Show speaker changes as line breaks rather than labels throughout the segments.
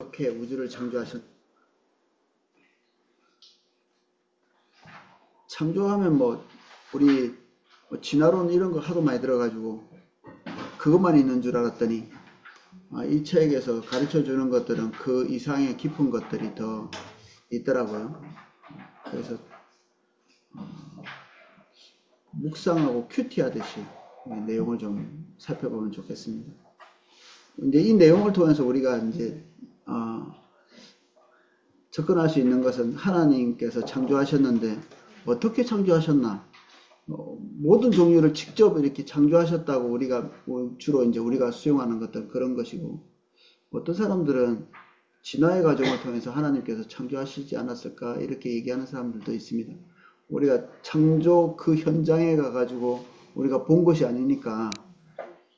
이렇게 우주를 창조하면 뭐 우리 진화론 이런 거 하도 많이 들어가지고 그것만 있는 줄 알았더니 이 책에서 가르쳐 주는 것들은 그 이상의 깊은 것들이 더 있더라고요. 그래서 묵상하고 큐티하듯이 내용을 좀 살펴보면 좋겠습니다. 이제 이 내용을 통해서 우리가 이제 접근할 수 있는 것은 하나님께서 창조하셨는데 어떻게 창조하셨나? 모든 종류를 직접 이렇게 창조하셨다고 우리가 주로 이제 우리가 수용하는 것들 그런 것이고, 어떤 사람들은 진화의 과정을 통해서 하나님께서 창조하시지 않았을까 이렇게 얘기하는 사람들도 있습니다. 우리가 창조 그 현장에 가가지고 우리가 본 것이 아니니까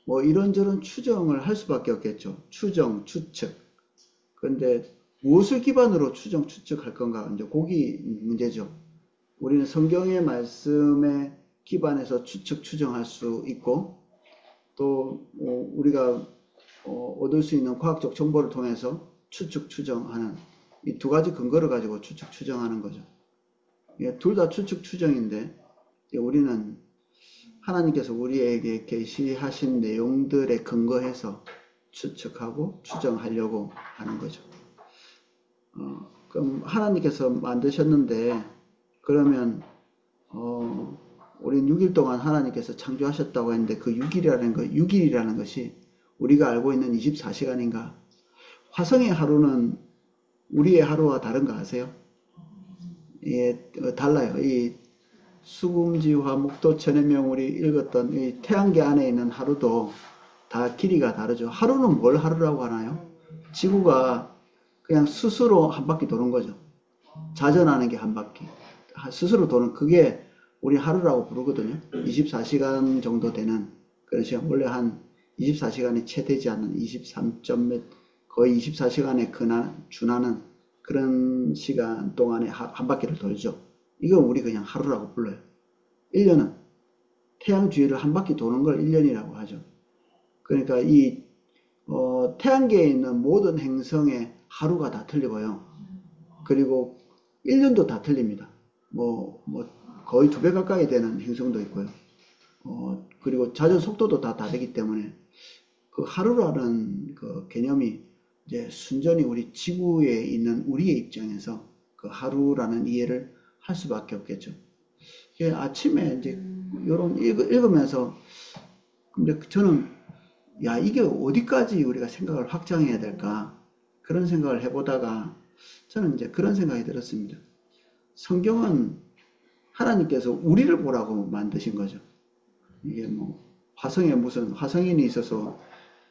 뭐 이런저런 추정을 할 수밖에 없겠죠. 추정, 추측. 그런데 무엇을 기반으로 추정, 추측할 건가? 이제 거기 문제죠. 우리는 성경의 말씀에 기반해서 추측, 추정할 수 있고, 또 우리가 얻을 수 있는 과학적 정보를 통해서 추측, 추정하는 이 두 가지 근거를 가지고 추측, 추정하는 거죠. 둘 다 추측, 추정인데 우리는 하나님께서 우리에게 계시하신 내용들에 근거해서 추측하고 추정하려고 하는 거죠. 그럼 하나님께서 만드셨는데 그러면 우린 6일 동안 하나님께서 창조하셨다고 했는데 그 6일이라는 것이 우리가 알고 있는 24시간인가? 화성의 하루는 우리의 하루와 다른 거 아세요? 예, 달라요. 이 수금지화 목도 천해명우리 읽었던 이 태양계 안에 있는 하루도 다 길이가 다르죠. 하루는 뭘 하루라고 하나요? 지구가 그냥 스스로 한 바퀴 도는 거죠. 자전하는 게 한 바퀴. 스스로 도는 그게 우리 하루라고 부르거든요. 24시간 정도 되는 그런 시간. 원래 한 24시간이 채 되지 않는 23점 몇 거의 24시간에 준하는 그런 시간 동안에 한 바퀴를 돌죠. 이건 우리 그냥 하루라고 불러요. 1년은 태양 주위를 한 바퀴 도는 걸 1년이라고 하죠. 그러니까 이 태양계에 있는 모든 행성의 하루가 다 틀리고요. 그리고 1년도 다 틀립니다. 거의 2배 가까이 되는 행성도 있고요. 그리고 자전 속도도 다 다르기 때문에 그 하루라는 그 개념이 이제 순전히 우리 지구에 있는 우리의 입장에서 그 하루라는 이해를 할 수밖에 없겠죠. 아침에 이제 요런 읽으면서 근데 저는 이게 어디까지 우리가 생각을 확장해야 될까? 그런 생각을 해보다가 저는 이제 그런 생각이 들었습니다. 성경은 하나님께서 우리를 보라고 만드신 거죠. 이게 화성에 무슨 화성인이 있어서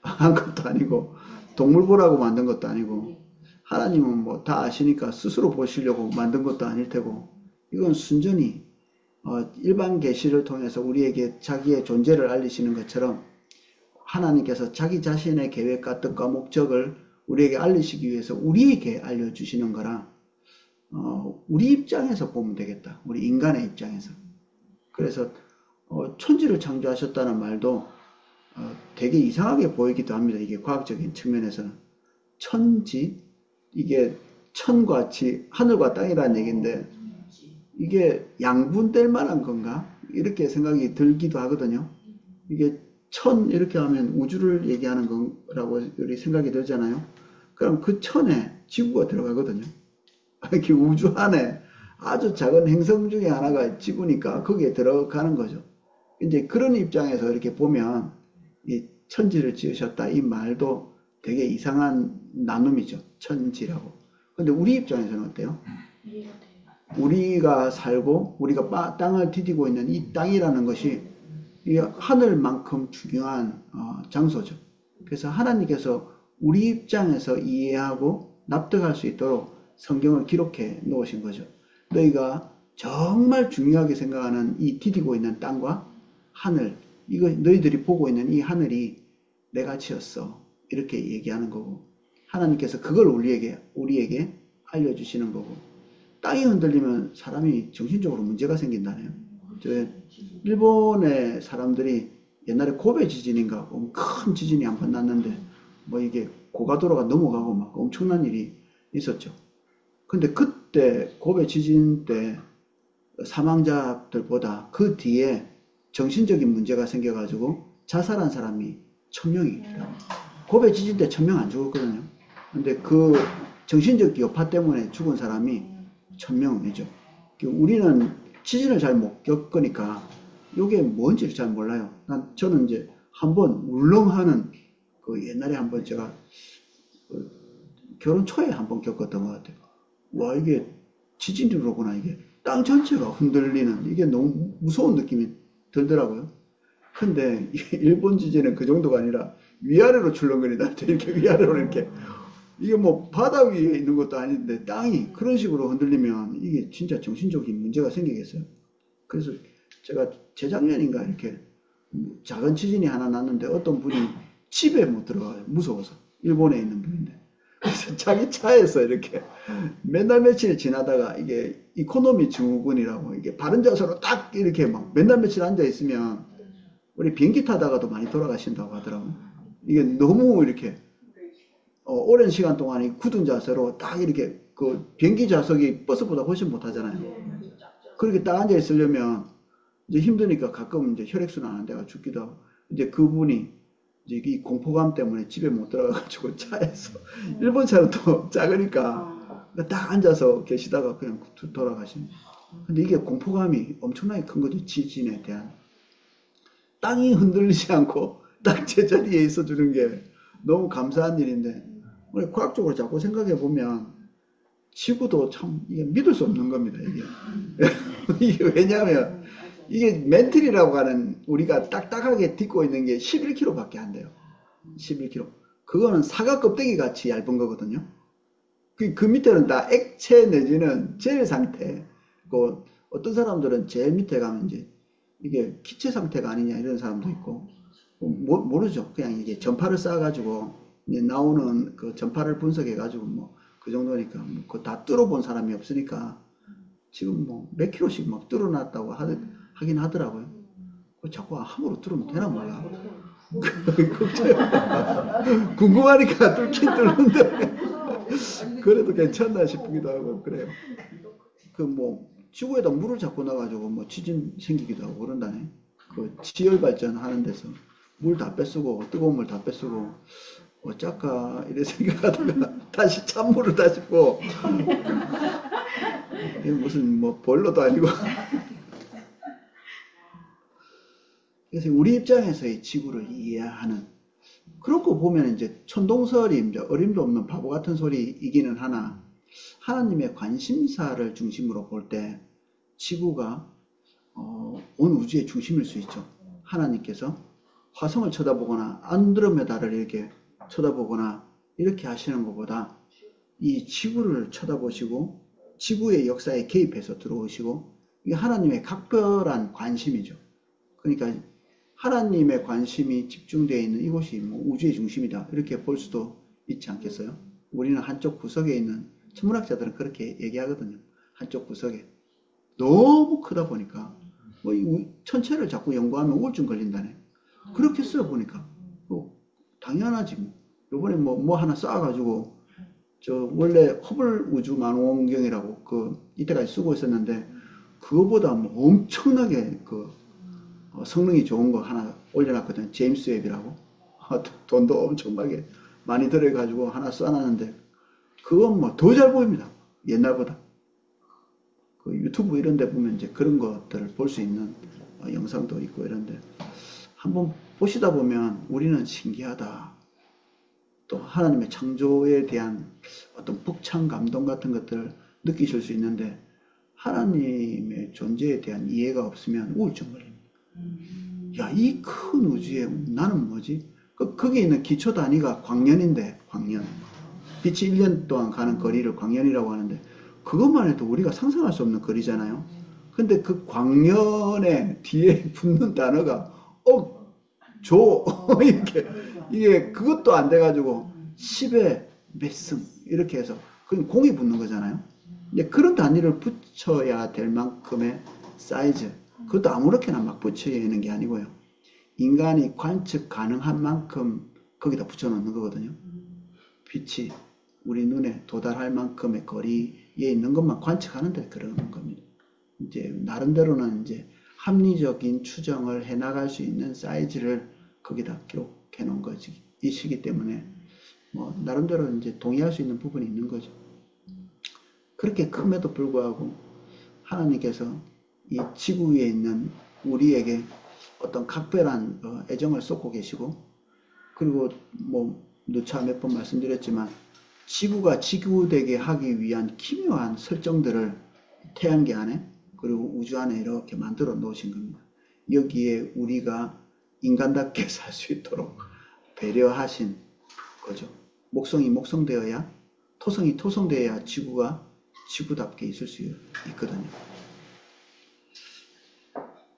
한 것도 아니고 동물 보라고 만든 것도 아니고 하나님은 다 아시니까 스스로 보시려고 만든 것도 아닐 테고 이건 순전히 일반 계시를 통해서 우리에게 자기의 존재를 알리시는 것처럼 하나님께서 자기 자신의 계획과 뜻과 목적을 우리에게 알리시기 위해서 우리에게 알려주시는 거라 우리 입장에서 보면 되겠다. 우리 인간의 입장에서. 그래서 천지를 창조하셨다는 말도 되게 이상하게 보이기도 합니다. 이게 과학적인 측면에서는. 천지, 이게 천과 지, 하늘과 땅이라는 얘기인데 이게 양분될 만한 건가? 이렇게 생각이 들기도 하거든요. 이게 천 이렇게 하면 우주를 얘기하는 거라고 우리 생각이 들잖아요. 그럼 그 천에 지구가 들어가거든요. 이렇게 우주 안에 아주 작은 행성 중에 하나가 지구니까 거기에 들어가는 거죠. 이제 그런 입장에서 이렇게 보면 이 천지를 지으셨다 이 말도 되게 이상한 나눔이죠. 천지라고. 근데 우리 입장에서는 어때요? 우리가 살고 우리가 땅을 디디고 있는 이 땅이라는 것이 이 하늘만큼 중요한 장소죠. 그래서 하나님께서 우리 입장에서 이해하고 납득할 수 있도록 성경을 기록해 놓으신 거죠. 너희가 정말 중요하게 생각하는 이 디디고 있는 땅과 하늘, 이거 너희들이 보고 있는 이 하늘이 내가 지었어. 이렇게 얘기하는 거고 하나님께서 그걸 우리에게 알려주시는 거고 땅이 흔들리면 사람이 정신적으로 문제가 생긴다네요. 일본의 사람들이 옛날에 고베 지진인가 큰 지진이 한 번 났는데 이게 고가도로가 넘어가고 막 엄청난 일이 있었죠. 근데 그때 고베 지진 때 사망자들보다 그 뒤에 정신적인 문제가 생겨가지고 자살한 사람이 1000명이에요. 고베 지진 때 1000명 안 죽었거든요. 근데 그 정신적 여파 때문에 죽은 사람이 1000명이죠. 우리는 지진을 잘 못 겪으니까 이게 뭔지 잘 몰라요. 저는 이제 한번 울렁하는 그 옛날에 한번 제가 결혼 초에 한번 겪었던 것 같아요. 와, 이게 지진이로구나. 이게 땅 전체가 흔들리는, 이게 너무 무서운 느낌이 들더라고요. 근데 일본 지진은 그 정도가 아니라 위아래로 출렁거리다. 이렇게 위아래로 이렇게. 이게 뭐 바다 위에 있는 것도 아닌데 땅이 그런 식으로 흔들리면 이게 진짜 정신적인 문제가 생기겠어요. 그래서 제가 재작년인가 이렇게 작은 지진이 하나 났는데 어떤 분이 집에 못 들어가요. 무서워서. 일본에 있는 분인데. 그래서 자기 차에서 이렇게 맨날 며칠 지나다가 이게 이코노미 증후군이라고 이게 바른 자세로 딱 이렇게 막 맨날 며칠 앉아 있으면 우리 비행기 타다가도 많이 돌아가신다고 하더라고요. 이게 너무 이렇게 오랜 시간 동안 이 굳은 자세로 딱 이렇게 그 비행기 좌석이 버스보다 훨씬 못하잖아요. 그렇게 딱 앉아 있으려면 이제 힘드니까 가끔 이제 혈액순환 안 돼가 죽기도 하고 이제 그분이 이제 이 공포감 때문에 집에 못 들어가가지고 차에서 일본 차는 또 작으니까 딱 앉아서 계시다가 그냥 돌아가신. 근데 이게 공포감이 엄청나게 큰 거죠. 지진에 대한. 땅이 흔들리지 않고 딱 제자리에 있어주는 게 너무 감사한 일인데 우리 과학적으로 자꾸 생각해 보면 지구도 참 이게 믿을 수 없는 겁니다. 이게 왜냐하면 이게 멘틀이라고 하는 우리가 딱딱하게 딛고 있는 게 11kg밖에 안 돼요. 11kg. 그거는 사과 껍데기 같이 얇은 거거든요. 그 밑에는 다 액체 내지는 젤 상태. 그 어떤 사람들은 제일 밑에 가면 이제 이게 기체 상태가 아니냐 이런 사람도 있고 모르죠. 그냥 이게 전파를 쌓아가지고 이제 나오는 그 전파를 분석해가지고 뭐 그 정도니까 뭐 그거 다 뚫어본 사람이 없으니까 지금 뭐 몇 킬로씩 막 뚫어놨다고 하긴 하더라고요. 자꾸 함부로 뚫으면 되나 몰라. 궁금하니까 뚫긴 뚫는데 그래도 괜찮나 싶기도 하고 그래요. 그 뭐 지구에다 물을 자꾸 넣어가지고 뭐 지진 생기기도 하고 그런다네. 그 지열 발전 하는 데서 물 다 뺏쓰고 뜨거운 물 다 뺏쓰고 어쩔까 이래 생각하다가 다시 찬물을 다시 부어. 이게 무슨 뭐 보일러도 아니고. 그래서 우리 입장에서 이 지구를 이해하는 그런 거 보면 이제 천동설이 이제 어림도 없는 바보 같은 소리이기는 하나 하나님의 관심사를 중심으로 볼 때 지구가 온 우주의 중심일 수 있죠. 하나님께서 화성을 쳐다보거나 안드로메다를 이렇게 쳐다보거나 이렇게 하시는 것보다 이 지구를 쳐다보시고 지구의 역사에 개입해서 들어오시고 이게 하나님의 각별한 관심이죠. 그러니까 하나님의 관심이 집중되어 있는 이곳이 뭐 우주의 중심이다 이렇게 볼 수도 있지 않겠어요? 우리는 한쪽 구석에 있는 천문학자들은 그렇게 얘기하거든요. 한쪽 구석에 너무 크다 보니까 뭐 천체를 자꾸 연구하면 우울증 걸린다네. 그렇게 써 보니까 뭐 당연하지 뭐. 요번에 뭐 하나 쌓아가지고 저 원래 허블 우주 망원경이라고 그 이때까지 쓰고 있었는데 그거보다 뭐 엄청나게 그 성능이 좋은 거 하나 올려놨거든요. 제임스 웹이라고. 돈도 엄청나게 많이 들어가지고 하나 쏴놨는데 그건 뭐 더 잘 보입니다. 옛날보다. 그 유튜브 이런 데 보면 이제 그런 것들을 볼 수 있는 영상도 있고 이런데 한번 보시다 보면 우리는 신기하다. 또 하나님의 창조에 대한 어떤 벅찬 감동 같은 것들을 느끼실 수 있는데 하나님의 존재에 대한 이해가 없으면 우울증 걸립니다. 야, 이 큰 우주에 나는 뭐지? 거기에 있는 기초 단위가 광년인데 광년. 빛이 1년 동안 가는 거리를 광년이라고 하는데 그것만 해도 우리가 상상할 수 없는 거리잖아요. 근데 그 광년의 뒤에 붙는 단어가 조 이렇게 이게 그것도 안 돼가지고 10의 몇 승 이렇게 해서 그냥 공이 붙는 거잖아요. 근데 그런 단위를 붙여야 될 만큼의 사이즈 그것도 아무렇게나 막 붙여야 하는 게 아니고요. 인간이 관측 가능한 만큼 거기다 붙여놓는 거거든요. 빛이 우리 눈에 도달할 만큼의 거리에 있는 것만 관측하는데 그러는 겁니다. 이제 나름대로는 이제 합리적인 추정을 해 나갈 수 있는 사이즈를 거기다 기록해 놓은 거지 이 시기 때문에 뭐 나름대로 이제 동의할 수 있는 부분이 있는 거죠. 그렇게 큼에도 불구하고 하나님께서 이 지구 위에 있는 우리에게 어떤 각별한 애정을 쏟고 계시고, 그리고 뭐 누차 몇 번 말씀드렸지만 지구가 지구되게 하기 위한 기묘한 설정들을 태양계 안에 그리고 우주 안에 이렇게 만들어 놓으신 겁니다. 여기에 우리가 인간답게 살 수 있도록 배려하신 거죠. 목성이 목성되어야, 토성이 토성되어야 지구가 지구답게 있을 수 있거든요.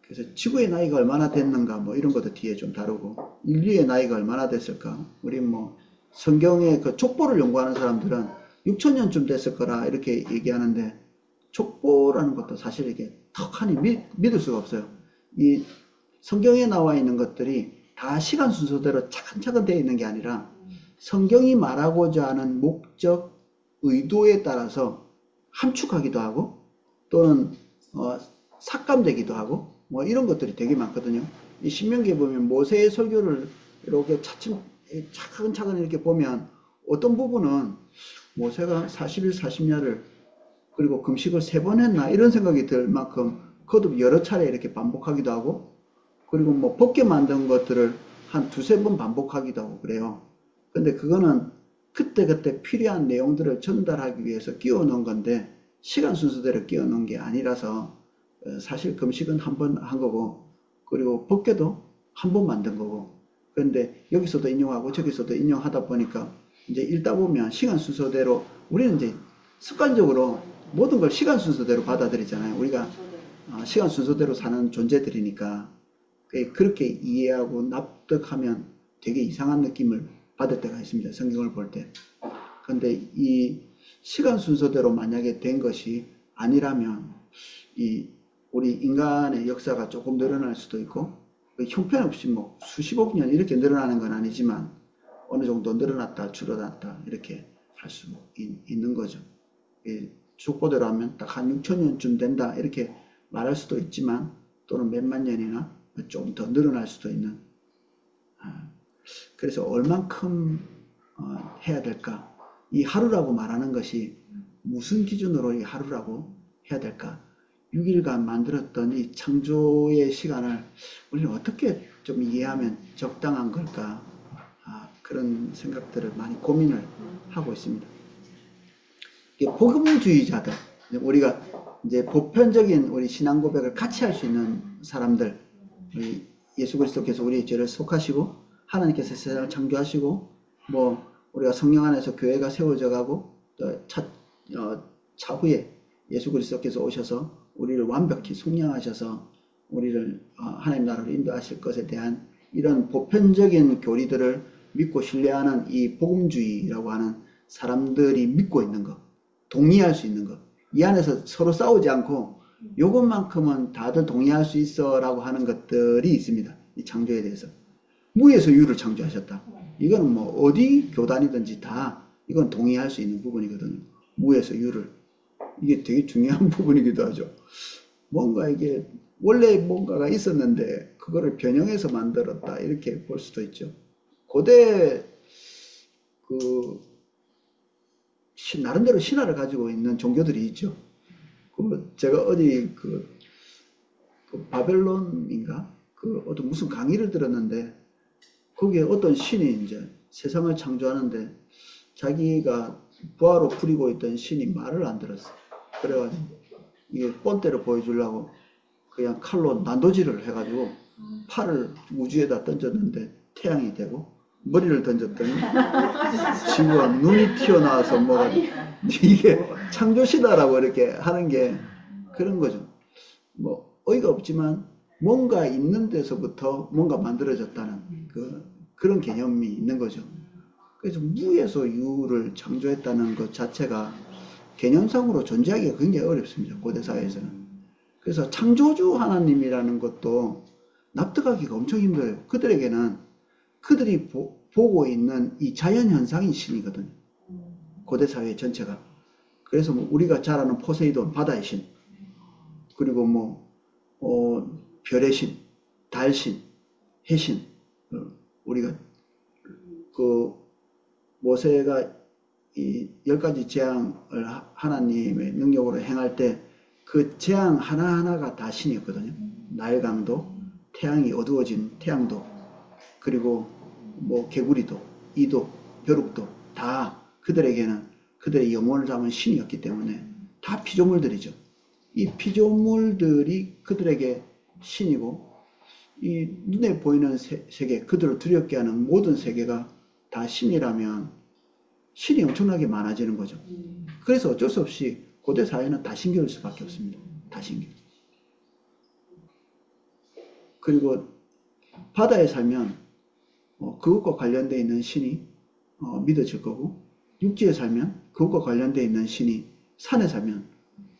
그래서 지구의 나이가 얼마나 됐는가 뭐 이런 것도 뒤에 좀 다루고, 인류의 나이가 얼마나 됐을까, 우리 뭐 성경의 그 족보를 연구하는 사람들은 6천년쯤 됐을 거라 이렇게 얘기하는데, 족보라는 것도 사실 이게 턱하니 믿을 수가 없어요. 이 성경에 나와 있는 것들이 다 시간 순서대로 차근차근 되어 있는 게 아니라 성경이 말하고자 하는 목적, 의도에 따라서 함축하기도 하고 또는 삭감되기도 하고 뭐 이런 것들이 되게 많거든요. 이 신명기에 보면 모세의 설교를 이렇게 차근차근 이렇게 보면 어떤 부분은 모세가 40일 40야를 그리고 금식을 3번 했나 이런 생각이 들 만큼 그것도 여러 차례 이렇게 반복하기도 하고, 그리고 뭐 벗게 만든 것들을 한 2~3번 반복하기도 하고 그래요. 근데 그거는 그때그때 필요한 내용들을 전달하기 위해서 끼워 넣은 건데 시간 순서대로 끼워 넣은 게 아니라서 사실 금식은 한 번 한 거고, 그리고 벗게도 한 번 만든 거고, 그런데 여기서도 인용하고 저기서도 인용하다 보니까 이제 읽다 보면 시간 순서대로 우리는 이제 습관적으로 모든 걸 시간 순서대로 받아들이잖아요. 우리가 시간 순서대로 사는 존재들이니까 그렇게 이해하고 납득하면 되게 이상한 느낌을 받을 때가 있습니다. 성경을 볼 때. 그런데 이 시간 순서대로 만약에 된 것이 아니라면 우리 인간의 역사가 조금 늘어날 수도 있고, 형편없이 뭐 수십억 년 이렇게 늘어나는 건 아니지만 어느 정도 늘어났다 줄어났다 이렇게 할 수 있는 거죠. 족보대로 하면 딱 한 6천년쯤 된다 이렇게 말할 수도 있지만, 또는 몇만 년이나 좀 더 늘어날 수도 있는. 그래서 얼만큼 해야 될까, 이 하루라고 말하는 것이 무슨 기준으로 이 하루라고 해야 될까, 6일간 만들었던 이 창조의 시간을 우리는 어떻게 좀 이해하면 적당한 걸까, 그런 생각들을 많이 고민을 하고 있습니다. 복음주의자들, 우리가 이제 보편적인 우리 신앙 고백을 같이 할 수 있는 사람들, 예수 그리스도께서 우리의 죄를 속하시고 하나님께서 세상을 창조하시고 뭐 우리가 성령 안에서 교회가 세워져 가고 차후에 예수 그리스도께서 오셔서 우리를 완벽히 속량하셔서 우리를 하나님 나라로 인도하실 것에 대한 이런 보편적인 교리들을 믿고 신뢰하는 이 복음주의라고 하는 사람들이 믿고 있는 것, 동의할 수 있는 것, 이 안에서 서로 싸우지 않고 요것만큼은 다들 동의할 수 있어 라고 하는 것들이 있습니다. 이 창조에 대해서. 무에서 유를 창조하셨다. 이거는 뭐 어디 교단이든지 다 이건 동의할 수 있는 부분이거든요. 무에서 유를. 이게 되게 중요한 부분이기도 하죠. 뭔가 이게 원래 뭔가가 있었는데 그거를 변형해서 만들었다 이렇게 볼 수도 있죠. 고대 나름대로 신화를 가지고 있는 종교들이 있죠. 제가 어디 바벨론인가 어떤 무슨 강의를 들었는데 거기에 어떤 신이 이제 세상을 창조하는데 자기가 부하로 부리고 있던 신이 말을 안 들었어. 그래가지고 이게 뻔때를 보여주려고 그냥 칼로 난도질을 해가지고 팔을 우주에다 던졌는데 태양이 되고, 머리를 던졌더니 지구가 눈이 튀어나와서 뭐가 이게 창조시다라고 이렇게 하는 게 그런 거죠. 뭐 어이가 없지만 뭔가 있는 데서부터 뭔가 만들어졌다는 그런 개념이 있는 거죠. 그래서 무에서 유를 창조했다는 것 자체가 개념상으로 존재하기가 굉장히 어렵습니다. 고대 사회에서는. 그래서 창조주 하나님이라는 것도 납득하기가 엄청 힘들어요. 그들에게는 그들이 보고 있는 이 자연현상이 신이거든요. 고대 사회 전체가. 그래서 뭐 우리가 잘 아는 포세이돈, 바다의 신, 그리고 뭐, 별의 신, 달신, 해신, 우리가 그 모세가 이 10가지 재앙을 하나님의 능력으로 행할 때 그 재앙 하나하나가 다 신이었거든요. 나일강도, 태양이 어두워진 태양도, 그리고 뭐 개구리도, 이도, 벼룩도 다 그들에게는 그들의 영혼을 담은 신이었기 때문에 다 피조물들이죠. 이 피조물들이 그들에게 신이고 이 눈에 보이는 세계, 그들을 두렵게 하는 모든 세계가 다 신이라면 신이 엄청나게 많아지는 거죠. 그래서 어쩔 수 없이 고대 사회는 다신교일 수밖에 없습니다. 다신교. 그리고 바다에 살면 그것과 관련되어 있는 신이 믿어질 거고, 육지에 살면 그것과 관련되어 있는 신이, 산에 살면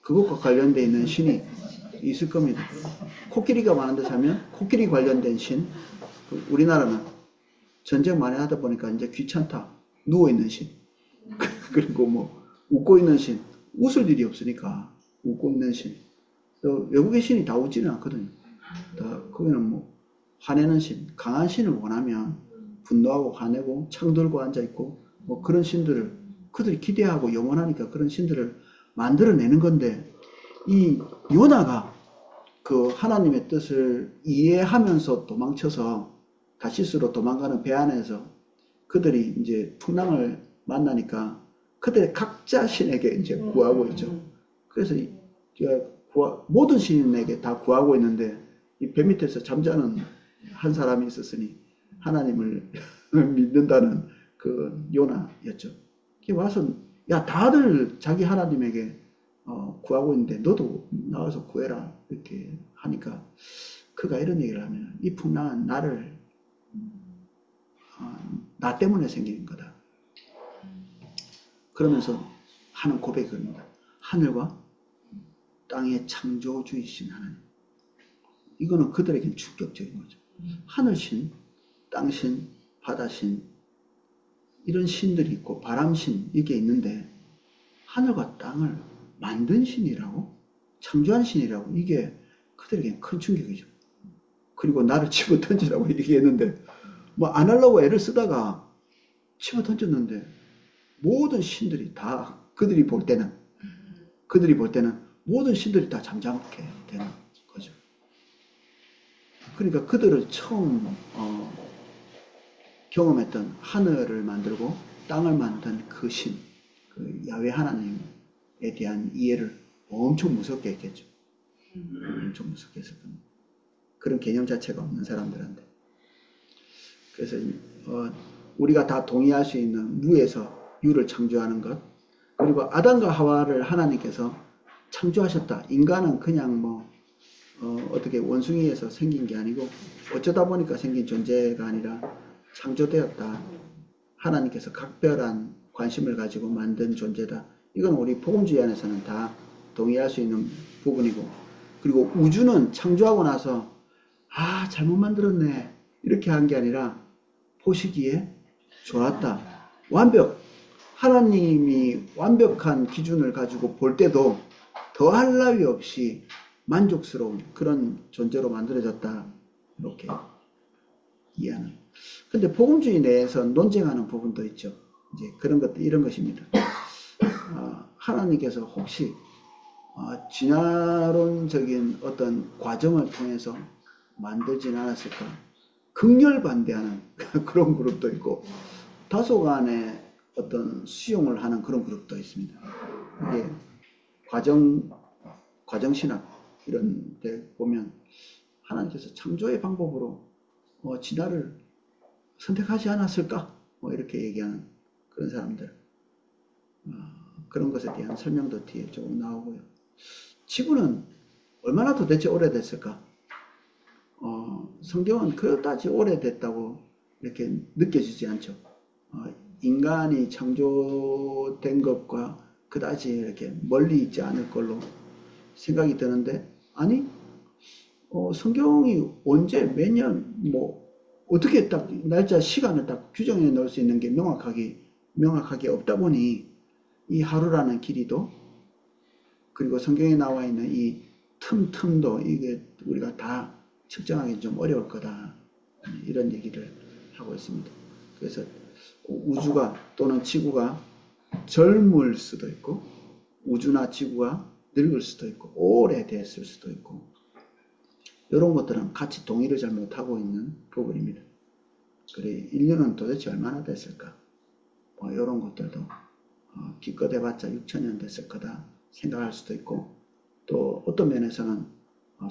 그것과 관련되어 있는 신이 있을 겁니다. 코끼리가 많은 데 살면 코끼리 관련된 신, 우리나라는 전쟁 많이 하다 보니까 이제 귀찮다, 누워있는 신, 그리고 뭐 웃고 있는 신, 웃을 일이 없으니까 웃고 있는 신. 외국의 신이 다 웃지는 않거든요. 다 거기는 뭐 화내는 신, 강한 신을 원하면 분노하고 화내고 창 들고 앉아있고 뭐 그런 신들을 그들이 기대하고 영원하니까 그런 신들을 만들어내는 건데, 이 요나가 그 하나님의 뜻을 이해하면서 도망쳐서 다시스로 도망가는 배 안에서 그들이 이제 풍랑을 만나니까 그들의 각자 신에게 이제 구하고 있죠. 그래서 모든 신에게 다 구하고 있는데 이 배 밑에서 잠자는 한 사람이 있었으니 하나님을 믿는다는 그 요나였죠. 와서 야, 다들 자기 하나님에게 구하고 있는데 너도 나와서 구해라 이렇게 하니까 그가 이런 얘기를 하면 이 풍랑은 나를 나 때문에 생긴 거다. 그러면서 하는 고백입니다. 하늘과 땅의 창조주이신 하나님. 이거는 그들에겐 충격적인 거죠. 하늘신, 땅신, 바다신 이런 신들이 있고 바람신 이게 있는데 하늘과 땅을 만든 신이라고? 창조한 신이라고? 이게 그들에겐 큰 충격이죠. 그리고 나를 집어 던지라고 얘기했는데 뭐 안 하려고 애를 쓰다가 집어 던졌는데 모든 신들이 다 그들이 볼 때는 모든 신들이 다 잠잠하게 되는 거죠. 그러니까 그들을 처음 경험했던 하늘을 만들고 땅을 만든 그 신, 그 야훼 하나님에 대한 이해를 엄청 무섭게 했겠죠. 엄청 무섭게 했을 겁니다. 그런 개념 자체가 없는 사람들한테. 그래서 우리가 다 동의할 수 있는 무에서 유를 창조하는 것, 그리고 아담과 하와를 하나님께서 창조하셨다. 인간은 그냥 뭐 어떻게 원숭이에서 생긴 게 아니고 어쩌다 보니까 생긴 존재가 아니라 창조되었다. 하나님께서 각별한 관심을 가지고 만든 존재다. 이건 우리 복음주의 안에서는 다 동의할 수 있는 부분이고, 그리고 우주는 창조하고 나서 잘못 만들었네 이렇게 한 게 아니라 보시기에 좋았다. 하나님이 완벽한 기준을 가지고 볼 때도 더할 나위 없이 만족스러운 그런 존재로 만들어졌다. 이렇게 이해하는. 근데 복음주의 내에서 논쟁하는 부분도 있죠. 이제 그런 것도 이런 것입니다. 하나님께서 혹시 진화론적인 어떤 과정을 통해서 만들진 않았을까? 극렬 반대하는 그런 그룹도 있고, 다소간의 어떤 수용을 하는 그런 그룹도 있습니다. 이게 과정신학 이런 데 보면 하나님께서 창조의 방법으로 진화를 선택하지 않았을까? 이렇게 얘기하는 그런 사람들. 그런 것에 대한 설명도 뒤에 조금 나오고요. 지구는 얼마나 도대체 오래됐을까? 성경은 그다지 오래됐다고 이렇게 느껴지지 않죠. 인간이 창조된 것과 그다지 이렇게 멀리 있지 않을 걸로 생각이 드는데, 아니, 성경이 언제, 몇 년, 뭐, 어떻게 딱 날짜, 시간을 딱 규정해 놓을 수 있는 게 명확하게 없다 보니 이 하루라는 길이도 그리고 성경에 나와 있는 이 틈도 이게 우리가 다 측정하기 좀 어려울 거다. 이런 얘기를 하고 있습니다. 그래서 우주가 또는 지구가 젊을 수도 있고 우주나 지구가 늙을 수도 있고 오래됐을 수도 있고 이런 것들은 같이 동의를 잘 못하고 있는 부분입니다. 그래 인류는 도대체 얼마나 됐을까? 뭐 이런 것들도 기껏 해봤자 6천년 됐을 거다 생각할 수도 있고 또 어떤 면에서는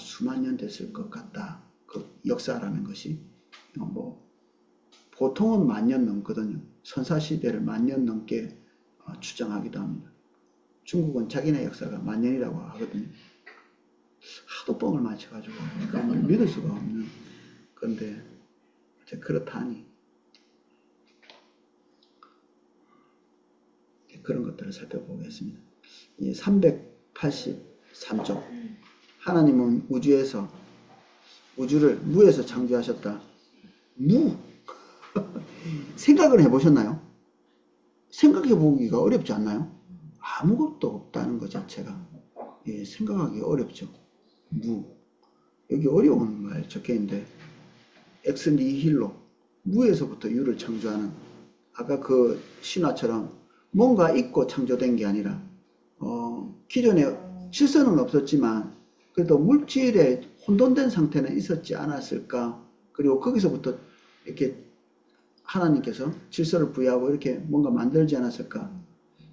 수만 년 됐을 것 같다. 그 역사라는 것이 뭐 보통은 10,000년 넘거든요. 선사시대를 10,000년 넘게 추정하기도 합니다. 중국은 자기네 역사가 10,000년이라고 하거든요. 하도 뻥을 맞춰가지고 그걸 믿을 수가 없는 건데 그렇다니 그런 것들을 살펴보겠습니다. 383쪽 하나님은 우주를 무에서 창조하셨다. 무? 생각을 해보셨나요? 생각해보기가 어렵지 않나요? 아무것도 없다는 것 자체가 생각하기 어렵죠. 무. 여기 어려운 말 적혀있는데 엑스 니힐로 무에서부터 유를 창조하는 아까 그 신화처럼 뭔가 있고 창조된 게 아니라 기존에 질서는 없었지만 그래도 물질의 혼돈된 상태는 있었지 않았을까. 그리고 거기서부터 이렇게 하나님께서 질서를 부여하고 이렇게 뭔가 만들지 않았을까.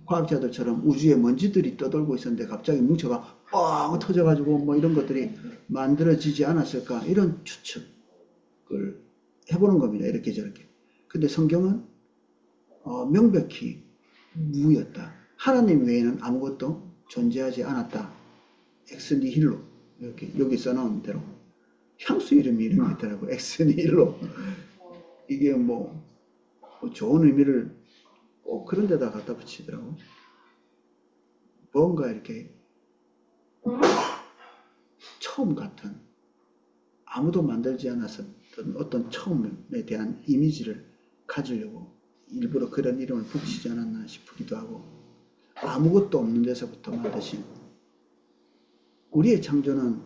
과학자들처럼 우주에 먼지들이 떠돌고 있었는데 갑자기 뭉쳐가 뻥 터져가지고 뭐 이런 것들이 만들어지지 않았을까. 이런 추측을 해보는 겁니다. 이렇게 저렇게. 근데 성경은 명백히 무였다. 하나님 외에는 아무것도 존재하지 않았다. 엑스니힐로 이렇게 여기 써놓은 대로 향수 이름이 있더라고. 엑스니힐로 이게 뭐 좋은 의미를 꼭 그런 데다 갖다 붙이더라고. 뭔가 이렇게 처음 같은 아무도 만들지 않았었던 어떤 처음에 대한 이미지를 가지려고 일부러 그런 이름을 붙이지 않았나 싶기도 하고 아무것도 없는 데서부터 만드신 우리의 창조는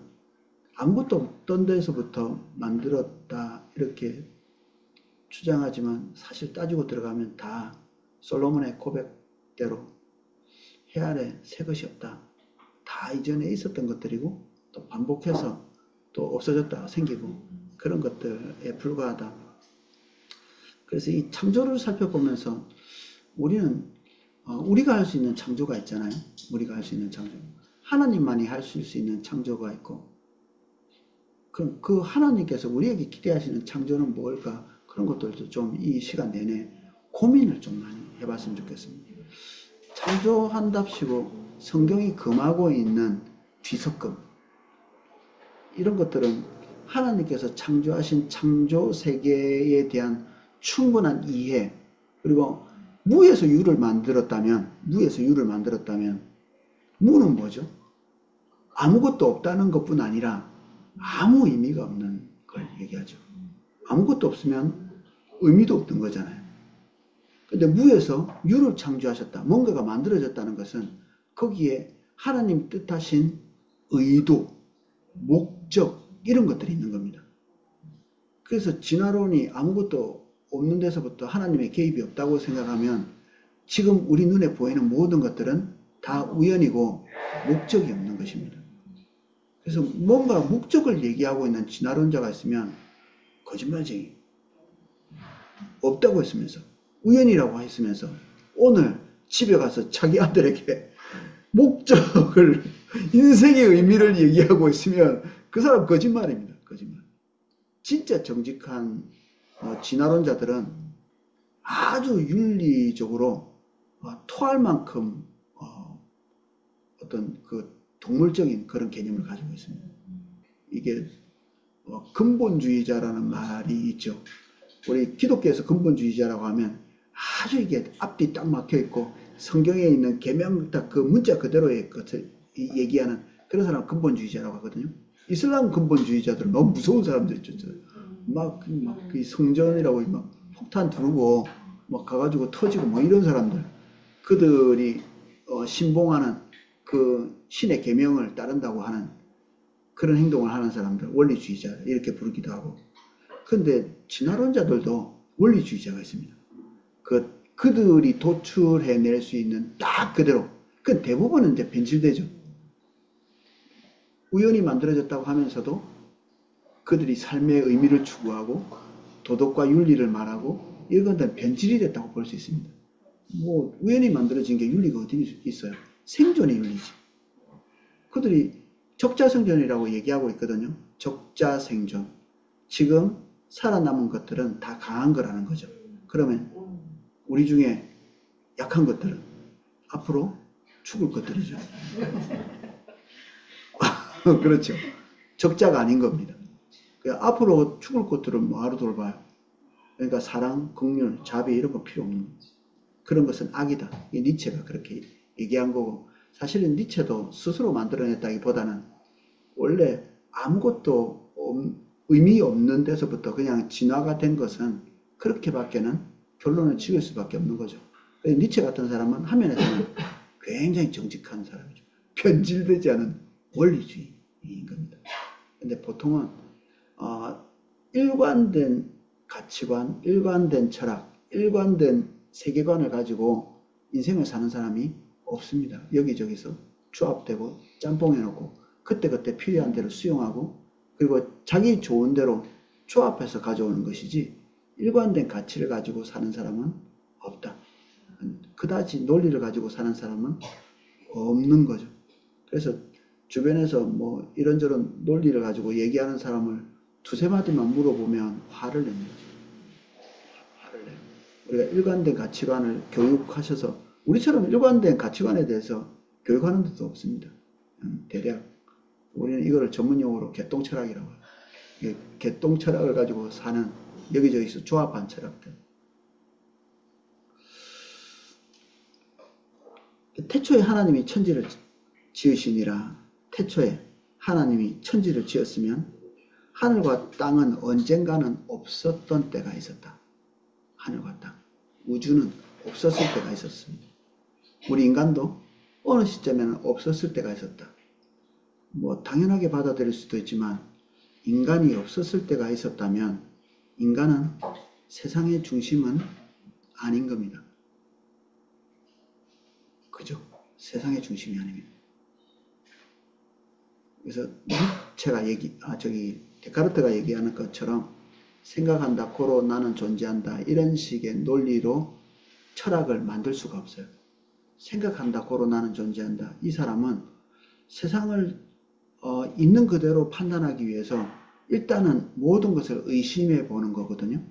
아무것도 없던 데서부터 만들었다 이렇게 주장하지만 사실 따지고 들어가면 다 솔로몬의 고백대로 해 아래 새 것이 없다. 다 이전에 있었던 것들이고 또 반복해서 또 없어졌다 생기고 그런 것들에 불과하다. 그래서 이 창조를 살펴보면서 우리는 우리가 할 수 있는 창조가 있잖아요. 우리가 할 수 있는 창조. 하나님만이 할 수 있는 창조가 있고 그럼 그 하나님께서 우리에게 기대하시는 창조는 뭘까? 그런 것들도 좀 이 시간 내내 고민을 좀 많이 해봤으면 좋겠습니다. 창조한답시고 성경이 금하고 있는 뒤섞음 이런 것들은 하나님께서 창조하신 창조 세계에 대한 충분한 이해 그리고 무에서 유를 만들었다면 무는 뭐죠? 아무것도 없다는 것뿐 아니라 아무 의미가 없는 걸 얘기하죠. 아무것도 없으면 의미도 없던 거잖아요. 근데 무에서 유를 창조하셨다. 뭔가가 만들어졌다는 것은 거기에 하나님 뜻하신 의도, 목적 이런 것들이 있는 겁니다. 그래서 진화론이 아무것도 없는 데서부터 하나님의 개입이 없다고 생각하면 지금 우리 눈에 보이는 모든 것들은 다 우연이고 목적이 없는 것입니다. 그래서 뭔가 목적을 얘기하고 있는 진화론자가 있으면 거짓말쟁이 없다고 했으면서 우연이라고 했으면서 오늘 집에 가서 자기 아들에게 목적을 인생의 의미를 얘기하고 있으면 그 사람 거짓말입니다. 거짓말. 진짜 정직한 진화론자들은 아주 윤리적으로 토할 만큼 어떤 그 동물적인 그런 개념을 가지고 있습니다. 이게 근본주의자라는 말이 있죠. 우리 기독교에서 근본주의자라고 하면 아주 이게 앞뒤 딱 막혀 있고 성경에 있는 계명 딱 그 문자 그대로의 것을 얘기하는 그런 사람 근본주의자라고 하거든요. 이슬람 근본주의자들은 너무 무서운 사람들 있죠. 막 그 성전이라고 막 폭탄 두르고 막 가가지고 터지고 뭐 이런 사람들 그들이 신봉하는 그 신의 계명을 따른다고 하는 그런 행동을 하는 사람들, 원리주의자 이렇게 부르기도 하고. 근데 진화론자들도 원리주의자가 있습니다. 그들이 도출해낼 수 있는 딱 그대로. 그 대부분은 이제 변질되죠. 우연히 만들어졌다고 하면서도 그들이 삶의 의미를 추구하고 도덕과 윤리를 말하고 이런 것들은 변질이 됐다고 볼 수 있습니다. 뭐 우연히 만들어진 게 윤리가 어디 있어요? 생존의 윤리지. 그들이 적자생존이라고 얘기하고 있거든요. 적자생존. 지금 살아남은 것들은 다 강한 거라는 거죠. 그러면 우리 중에 약한 것들은 앞으로 죽을 것들이죠. 그렇죠. 적자가 아닌 겁니다. 앞으로 죽을 것들은 뭐하러 돌봐요? 그러니까 사랑, 긍휼, 자비 이런 거 필요 없는 거예요. 그런 것은 악이다. 이 니체가 그렇게 얘기한 거고, 사실은 니체도 스스로 만들어냈다기보다는 원래 아무것도 의미 없는 데서부터 그냥 진화가 된 것은 그렇게밖에는 결론을 지을 수밖에 없는 거죠. 니체 같은 사람은 화면에서는 굉장히 정직한 사람이죠. 변질되지 않은 원리주의인 겁니다. 근데 보통은 일관된 가치관, 일관된 철학, 일관된 세계관을 가지고 인생을 사는 사람이 없습니다. 여기저기서 조합되고 짬뽕해놓고 그때그때 필요한 대로 수용하고 그리고 자기 좋은 대로 조합해서 가져오는 것이지 일관된 가치를 가지고 사는 사람은 없다. 그다지 논리를 가지고 사는 사람은 없는 거죠. 그래서 주변에서 뭐 이런저런 논리를 가지고 얘기하는 사람을 두세 마디만 물어보면 화를 냅니다. 화를 내요. 우리가 일관된 가치관을 교육하셔서 우리처럼 일관된 가치관에 대해서 교육하는 데도 없습니다. 대략 우리는 이거를 전문용어로 개똥철학이라고 해요. 개똥철학을 가지고 사는 여기저기서 조합한 철학들. 태초에 하나님이 천지를 지으시니라. 태초에 하나님이 천지를 지었으면 하늘과 땅은 언젠가는 없었던 때가 있었다. 하늘과 땅, 우주는 없었을 때가 있었습니다. 우리 인간도 어느 시점에는 없었을 때가 있었다. 뭐 당연하게 받아들일 수도 있지만 인간이 없었을 때가 있었다면 인간은 세상의 중심은 아닌 겁니다. 그죠? 세상의 중심이 아닙니다. 그래서 데카르트가 얘기하는 것처럼 생각한다, 고로 나는 존재한다 이런 식의 논리로 철학을 만들 수가 없어요. 생각한다, 고로 나는 존재한다. 이 사람은 세상을 있는 그대로 판단하기 위해서 일단은 모든 것을 의심해 보는 거거든요.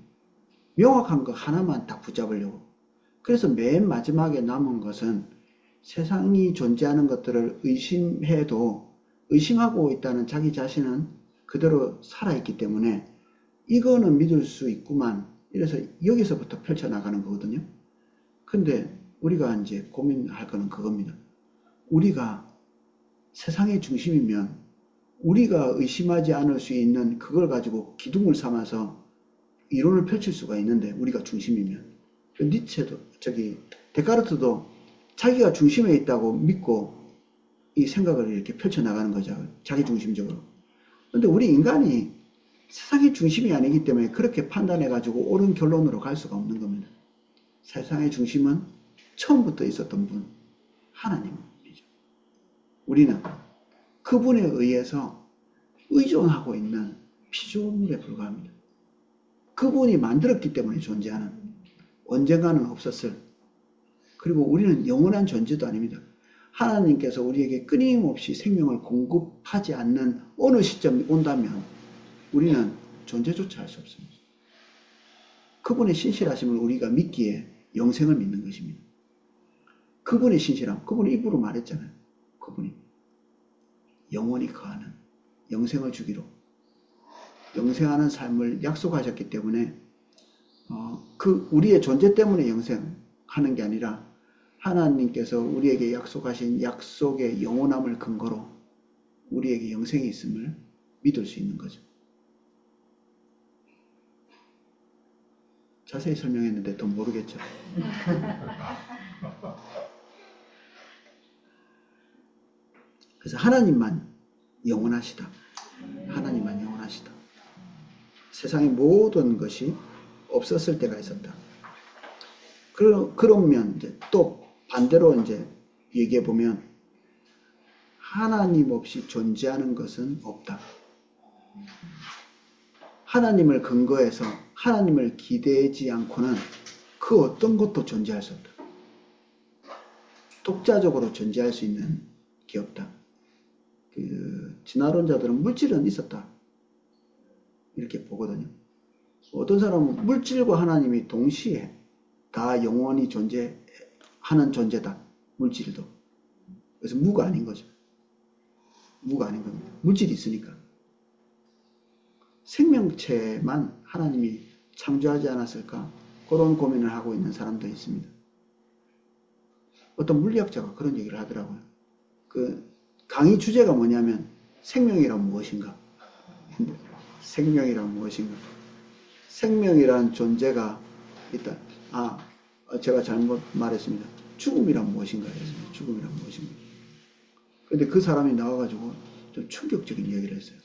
명확한 거 하나만 딱 붙잡으려고. 그래서 맨 마지막에 남은 것은 세상이 존재하는 것들을 의심해도 의심하고 있다는 자기 자신은 그대로 살아있기 때문에 이거는 믿을 수 있구만. 이래서 여기서부터 펼쳐나가는 거거든요. 근데 우리가 이제 고민할 거는 그겁니다. 우리가 세상의 중심이면 우리가 의심하지 않을 수 있는 그걸 가지고 기둥을 삼아서 이론을 펼칠 수가 있는데 우리가 중심이면 니체도 데카르트도 자기가 중심에 있다고 믿고 이 생각을 이렇게 펼쳐나가는 거죠. 자기 중심적으로. 근데 우리 인간이 세상의 중심이 아니기 때문에 그렇게 판단해가지고 옳은 결론으로 갈 수가 없는 겁니다. 세상의 중심은 처음부터 있었던 분, 하나님이죠. 우리는 그분에 의해서 의존하고 있는 피조물에 불과합니다. 그분이 만들었기 때문에 존재하는, 언젠가는 없었을, 그리고 우리는 영원한 존재도 아닙니다. 하나님께서 우리에게 끊임없이 생명을 공급하지 않는 어느 시점이 온다면 우리는 존재조차 할 수 없습니다. 그분의 신실하심을 우리가 믿기에 영생을 믿는 것입니다. 그분의 신실함, 그분이 입으로 말했잖아요. 그분이 영원히 거하는 영생을 주기로 영생하는 삶을 약속하셨기 때문에 우리의 존재 때문에 영생하는 게 아니라 하나님께서 우리에게 약속하신 약속의 영원함을 근거로 우리에게 영생이 있음을 믿을 수 있는 거죠. 자세히 설명했는데 더 모르겠죠. 그래서 하나님만 영원하시다. 하나님만 영원하시다. 세상의 모든 것이 없었을 때가 있었다. 그러면 이제 또 반대로 이제 얘기해 보면 하나님 없이 존재하는 것은 없다. 하나님을 근거해서 하나님을 기대지 않고는 그 어떤 것도 존재할 수 없다. 독자적으로 존재할 수 있는 게 없다. 진화론자들은 물질은 있었다. 이렇게 보거든요. 어떤 사람은 물질과 하나님이 동시에 다 영원히 존재하는 존재다. 물질도. 그래서 무가 아닌 거죠. 무가 아닌 겁니다. 물질이 있으니까. 생명체만 하나님이 창조하지 않았을까? 그런 고민을 하고 있는 사람도 있습니다. 어떤 물리학자가 그런 얘기를 하더라고요. 강의 주제가 뭐냐면 생명이란 무엇인가? 생명이란 무엇인가? 생명이란 존재가 있다. 제가 잘못 말했습니다. 죽음이란 무엇인가? 죽음이란 무엇인가? 근데 그 사람이 나와가지고 좀 충격적인 얘기를 했어요.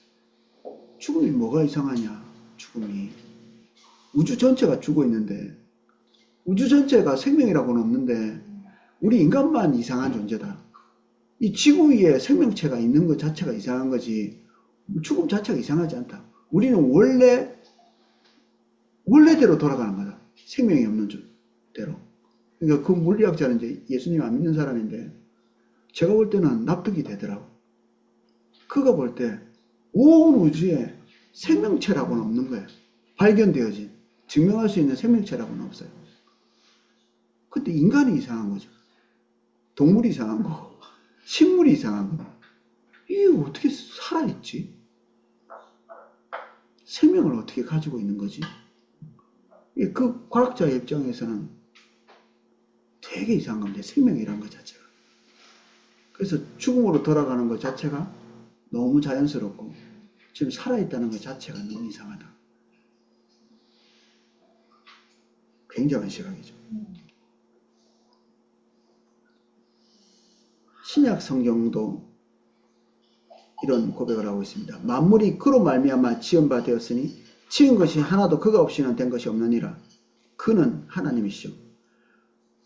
죽음이 뭐가 이상하냐? 죽음이. 우주 전체가 죽어 있는데, 우주 전체가 생명이라고는 없는데, 우리 인간만 이상한 존재다. 이 지구 위에 생명체가 있는 것 자체가 이상한 거지, 죽음 자체가 이상하지 않다. 우리는 원래대로 돌아가는 거다. 생명이 없는 대로. 그러니까 그 물리학자는 이제 예수님 안 믿는 사람인데, 제가 볼 때는 납득이 되더라고. 그가 볼 때, 온 우주에 생명체라고는 없는 거예요. 발견되어진, 증명할 수 있는 생명체라고는 없어요. 근데 인간이 이상한 거죠. 동물이 이상한 거고, 식물이 이상한 거고. 이게 어떻게 살아있지? 생명을 어떻게 가지고 있는 거지? 그 과학자의 입장에서는 되게 이상한 겁니다. 생명이라는 것 자체가. 그래서 죽음으로 돌아가는 것 자체가 너무 자연스럽고 지금 살아있다는 것 자체가 너무 이상하다. 굉장한 시각이죠. 신약 성경도 이런 고백을 하고 있습니다. 만물이 그로 말미암아 지은 바 되었으니 지은 것이 하나도 그가 없이는 된 것이 없느니라. 그는 하나님이시죠.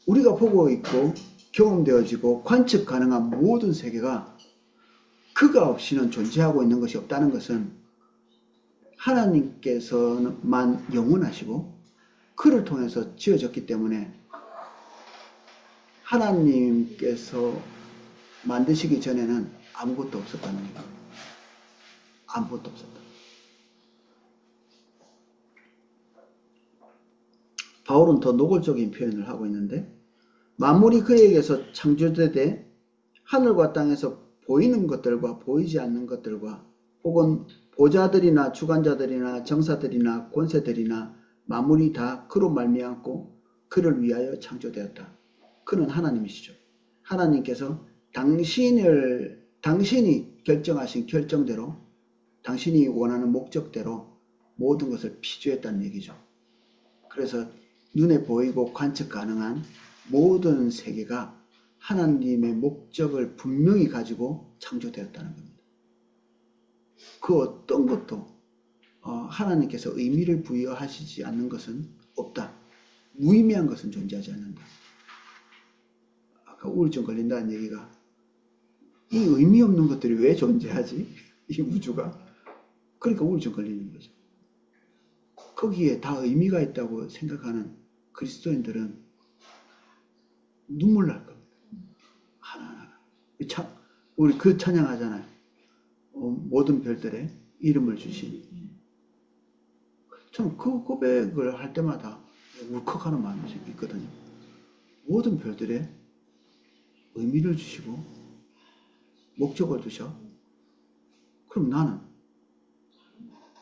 우리가 보고 있고 경험되어지고 관측 가능한 모든 세계가 그가 없이는 존재하고 있는 것이 없다는 것은 하나님께서만 영원하시고 그를 통해서 지어졌기 때문에 하나님께서 만드시기 전에는 아무것도 없었다는 거예요. 아무것도 없었다. 바울은 더 노골적인 표현을 하고 있는데 만물이 그에게서 창조되되 하늘과 땅에서 보이는 것들과 보이지 않는 것들과 혹은 보좌들이나 주관자들이나 정사들이나 권세들이나 만물이 다 그로 말미암고 그를 위하여 창조되었다. 그는 하나님이시죠. 하나님께서 당신이 결정하신 결정대로 당신이 원하는 목적대로 모든 것을 피조했다는 얘기죠. 그래서 눈에 보이고 관측 가능한 모든 세계가 하나님의 목적을 분명히 가지고 창조되었다는 겁니다. 그 어떤 것도 하나님께서 의미를 부여하시지 않는 것은 없다. 무의미한 것은 존재하지 않는다. 아까 우울증 걸린다는 얘기가 이 의미 없는 것들이 왜 존재하지? 이 우주가. 그러니까 우울증 걸리는 거죠. 거기에 다 의미가 있다고 생각하는 그리스도인들은 눈물 날 겁니다. 하나하나. 우리 그 찬양하잖아요. 모든 별들의 이름을 주신. 참 그 고백을 할 때마다 울컥하는 마음이 있거든요. 모든 별들의 의미를 주시고 목적을 두셔. 그럼 나는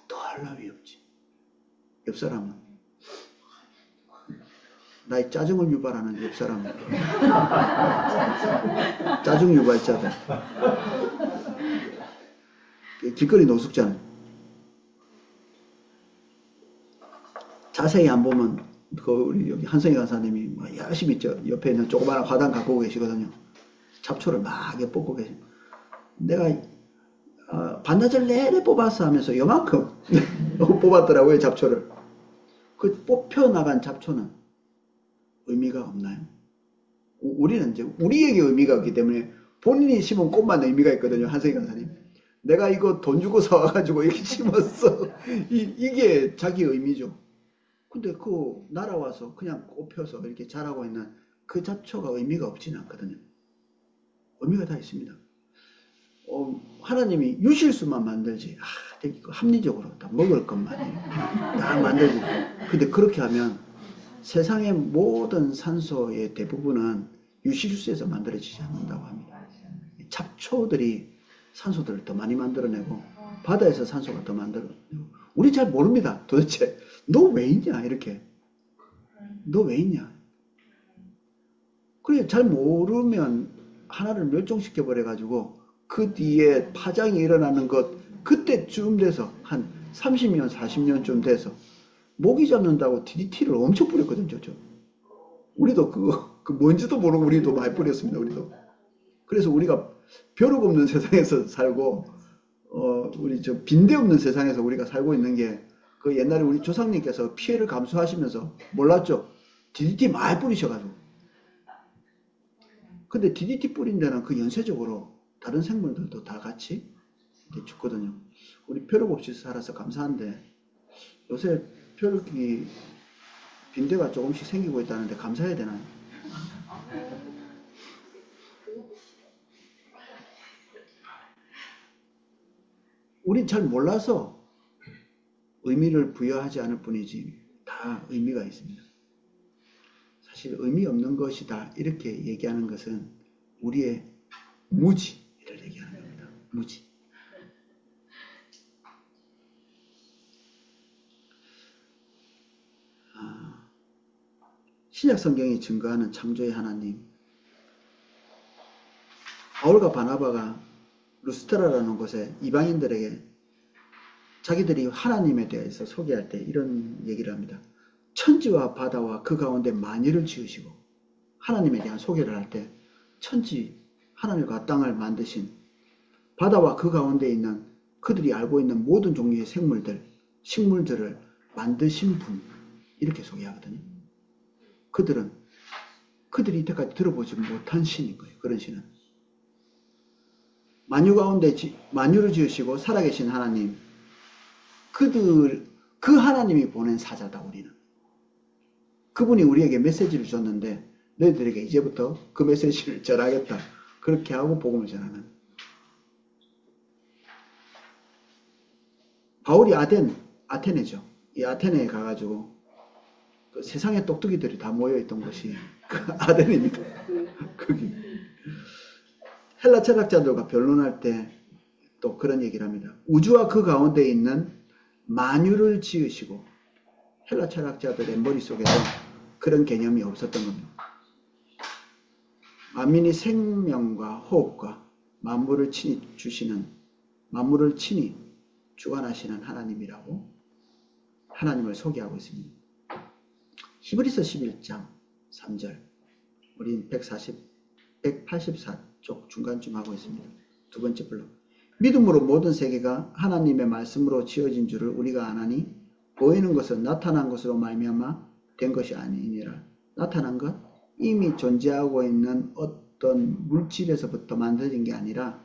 더할 나위 없지. 옆 사람은 나의 짜증을 유발하는 옆 사람은 짜증 유발자들. 길거리 노숙자는 자세히 안 보면 우리 여기 한성희 간사님이 열심히 옆에 있는 조그마한 화단 갖고 계시거든요. 잡초를 막 뽑고 계십니다. 내가 반나절 내내 뽑았어 하면서 요만큼 뽑았더라고요, 잡초를. 그 뽑혀나간 잡초는 의미가 없나요? 우리는 이제 우리에게 의미가 없기 때문에 본인이 심은 꽃만 의미가 있거든요, 한석희 강사님. 내가 이거 돈 주고 사와가지고 이렇게 심었어. 이게 자기 의미죠. 근데 그 날아와서 그냥 꽃 펴서 이렇게 자라고 있는 그 잡초가 의미가 없지는 않거든요. 의미가 다 있습니다. 하나님이 유실수만 만들지, 합리적으로 다 먹을 것만 다 만들지. 근데 그렇게 하면 세상의 모든 산소의 대부분은 유실수에서 만들어지지 않는다고 합니다. 잡초들이 산소들을 더 많이 만들어내고 바다에서 산소가 더 만들어내고 우리 잘 모릅니다. 도대체 너 왜 있냐 이렇게. 너 왜 있냐. 그래 잘 모르면 하나를 멸종시켜 버려 가지고 그 뒤에 파장이 일어나는 것 그때쯤 돼서 한 30년 40년쯤 돼서 모기 잡는다고 DDT를 엄청 뿌렸거든요. 저. 우리도 그 뭔지도 모르고 우리도 많이 뿌렸습니다. 우리도. 그래서 우리가 벼룩 없는 세상에서 살고 우리 저 빈대 없는 세상에서 우리가 살고 있는 게 그 옛날에 우리 조상님께서 피해를 감수하시면서 몰랐죠. DDT 많이 뿌리셔가지고. 근데 DDT 뿌린 데는 그 연쇄적으로 다른 생물들도 다 같이 죽거든요. 우리 벼룩 없이 살아서 감사한데 요새 벼룩이 빈대가 조금씩 생기고 있다는데 감사해야 되나요? 우린 잘 몰라서 의미를 부여하지 않을 뿐이지 다 의미가 있습니다. 사실 의미 없는 것이다 이렇게 얘기하는 것은 우리의 무지를 얘기하는 겁니다. 무지. 신약 성경이 증거하는 창조의 하나님. 바울과 바나바가 루스트라라는 곳에 이방인들에게 자기들이 하나님에 대해서 소개할 때 이런 얘기를 합니다. 천지와 바다와 그 가운데 만유를 지으시고 하나님에 대한 소개를 할 때 천지, 하늘과 땅을 만드신 바다와 그 가운데 있는 그들이 알고 있는 모든 종류의 생물들, 식물들을 만드신 분 이렇게 소개하거든요. 그들이 이때까지 들어보지 못한 신인 거예요. 그런 신은. 만유 가운데 만유를 지으시고 살아계신 하나님 그 하나님이 보낸 사자다 우리는. 그분이 우리에게 메시지를 줬는데 너희들에게 이제부터 그 메시지를 전하겠다. 그렇게 하고 복음을 전하는. 바울이 아테네죠. 이 아테네에 가가지고 그 세상의 똑똑이들이 다 모여있던 곳이 그 아테네입니다. 거기. 헬라 철학자들과 변론할 때 또 그런 얘기를 합니다. 우주와 그 가운데 있는 만유를 지으시고 헬라 철학자들의 머릿속에도 그런 개념이 없었던 겁니다. 만민이 생명과 호흡과 만물을 친히 주관하시는 하나님이라고 하나님을 소개하고 있습니다. 히브리서 11장 3절 우린 184쪽 중간쯤 하고 있습니다. 두 번째 블록. 믿음으로 모든 세계가 하나님의 말씀으로 지어진 줄을 우리가 아나니 보이는 것은 나타난 것으로 말미암아 된 것이 아니니라. 나타난 것? 이미 존재하고 있는 어떤 물질에서부터 만들어진 게 아니라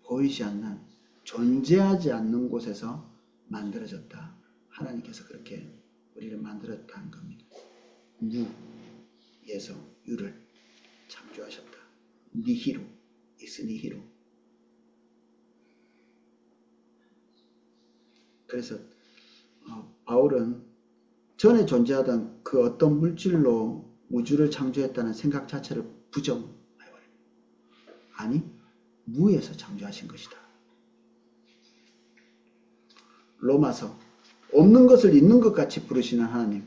보이지 않는 존재하지 않는 곳에서 만들어졌다. 하나님께서 그렇게 우리를 만들었다는 겁니다. 무에서 유를 창조하셨다. 니히로, 익스니히로. 그래서 바울은 전에 존재하던 그 어떤 물질로 우주를 창조했다는 생각 자체를 부정해버립니다. 아니, 무에서 창조하신 것이다. 로마서 없는 것을 있는 것 같이 부르시는 하나님.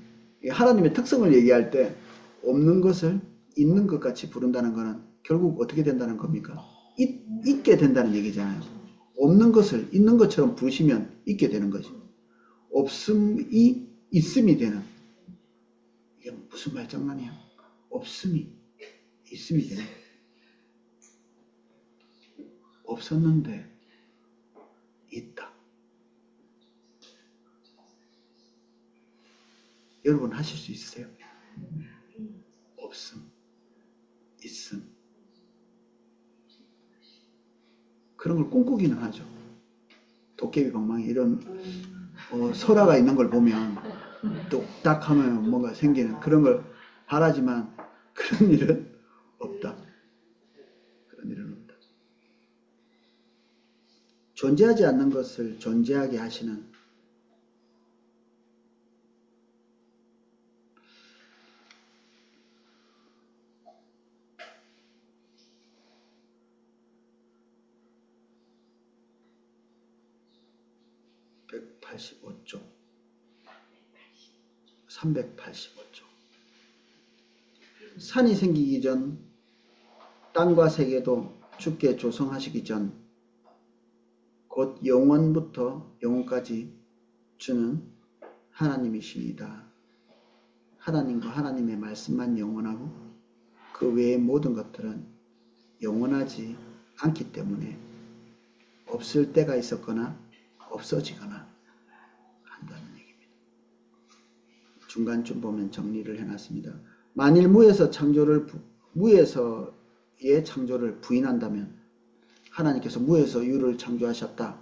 하나님의 특성을 얘기할 때 없는 것을 있는 것 같이 부른다는 것은 결국 어떻게 된다는 겁니까? 있게 된다는 얘기잖아요. 없는 것을 있는 것처럼 부르시면 있게 되는 거죠. 없음이 있음이 되는. 이게 무슨 말장난이야? 없음이 있음이 되는. 없었는데 있다. 여러분 하실 수 있으세요? 없음, 있음. 그런 걸 꿈꾸기는 하죠. 도깨비 방망이 이런 설화가 있는 걸 보면 뚝딱 하면 뭔가 생기는 그런 걸 바라지만 그런 일은 없다. 그런 일은 없다. 존재하지 않는 것을 존재하게 하시는 (185쪽) 385쪽 산이 생기기 전 땅과 세계도 주께 조성하시기 전 곧 영원부터 영원까지 주는 하나님이십니다. 하나님과 하나님의 말씀만 영원하고 그 외의 모든 것들은 영원하지 않기 때문에 없을 때가 있었거나 없어지거나 한다는 얘기입니다. 중간쯤 보면 정리를 해놨습니다. 만일 무에서의 창조를 부인한다면 하나님께서 무에서 유를 창조하셨다.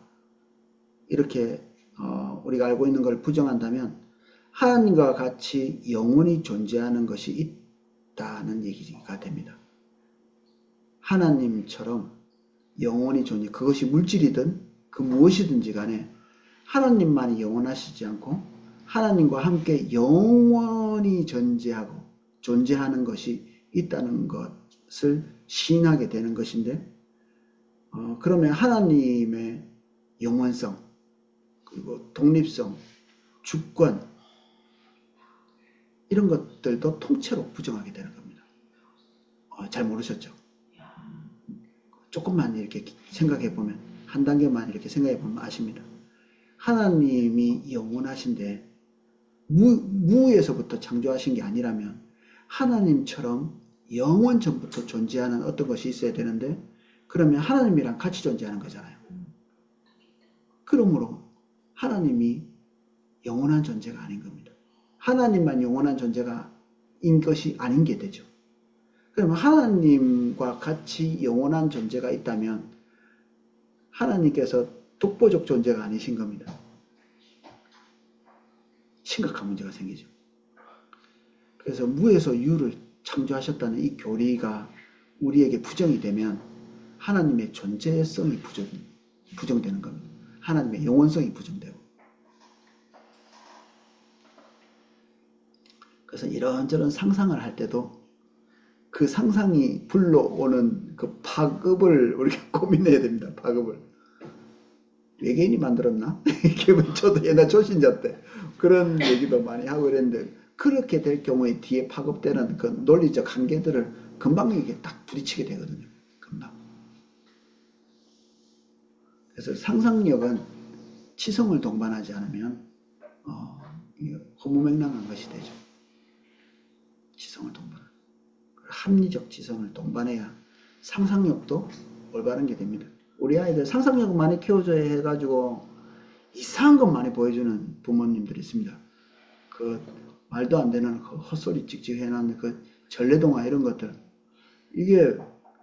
이렇게 우리가 알고 있는 걸 부정한다면 하나님과 같이 영원히 존재하는 것이 있다는 얘기가 됩니다. 하나님처럼 영원히 존재, 그것이 물질이든 그 무엇이든지 간에 하나님만이 영원하시지 않고 하나님과 함께 영원히 존재하는 것이 있다는 것을 시인하게 되는 것인데 그러면 하나님의 영원성, 그리고 독립성, 주권 이런 것들도 통째로 부정하게 되는 겁니다. 잘 모르셨죠? 조금만 이렇게 생각해 보면 한 단계만 이렇게 생각해 보면 아십니다. 하나님이 영원하신데 무에서부터 창조하신 게 아니라면 하나님처럼 영원 전부터 존재하는 어떤 것이 있어야 되는데 그러면 하나님이랑 같이 존재하는 거잖아요. 그러므로 하나님이 영원한 존재가 아닌 겁니다. 하나님만 영원한 존재가 인 것이 아닌 게 되죠. 그러면 하나님과 같이 영원한 존재가 있다면 하나님께서 독보적 존재가 아니신 겁니다. 심각한 문제가 생기죠. 그래서 무에서 유를 창조하셨다는 이 교리가 우리에게 부정이 되면 하나님의 존재성이 부정되는 겁니다. 하나님의 영원성이 부정되고. 그래서 이런저런 상상을 할 때도 그 상상이 불러오는 그 파급을 우리가 고민해야 됩니다. 파급을. 외계인이 만들었나? 저도 옛날 초신자 때 그런 얘기도 많이 하고 그랬는데 그렇게 될 경우에 뒤에 파급되는 그 논리적 한계들을 금방 이게 딱 부딪히게 되거든요. 금방. 그래서 상상력은 치성을 동반하지 않으면 허무맹랑한 것이 되죠. 치성을 동반. 합리적 지성을 동반해야 상상력도 올바른 게 됩니다. 우리 아이들 상상력 많이 키워줘야 해가지고 이상한 것 많이 보여주는 부모님들이 있습니다. 그 말도 안 되는 그 헛소리 찍찍 해놨는 그 전래동화 이런 것들 이게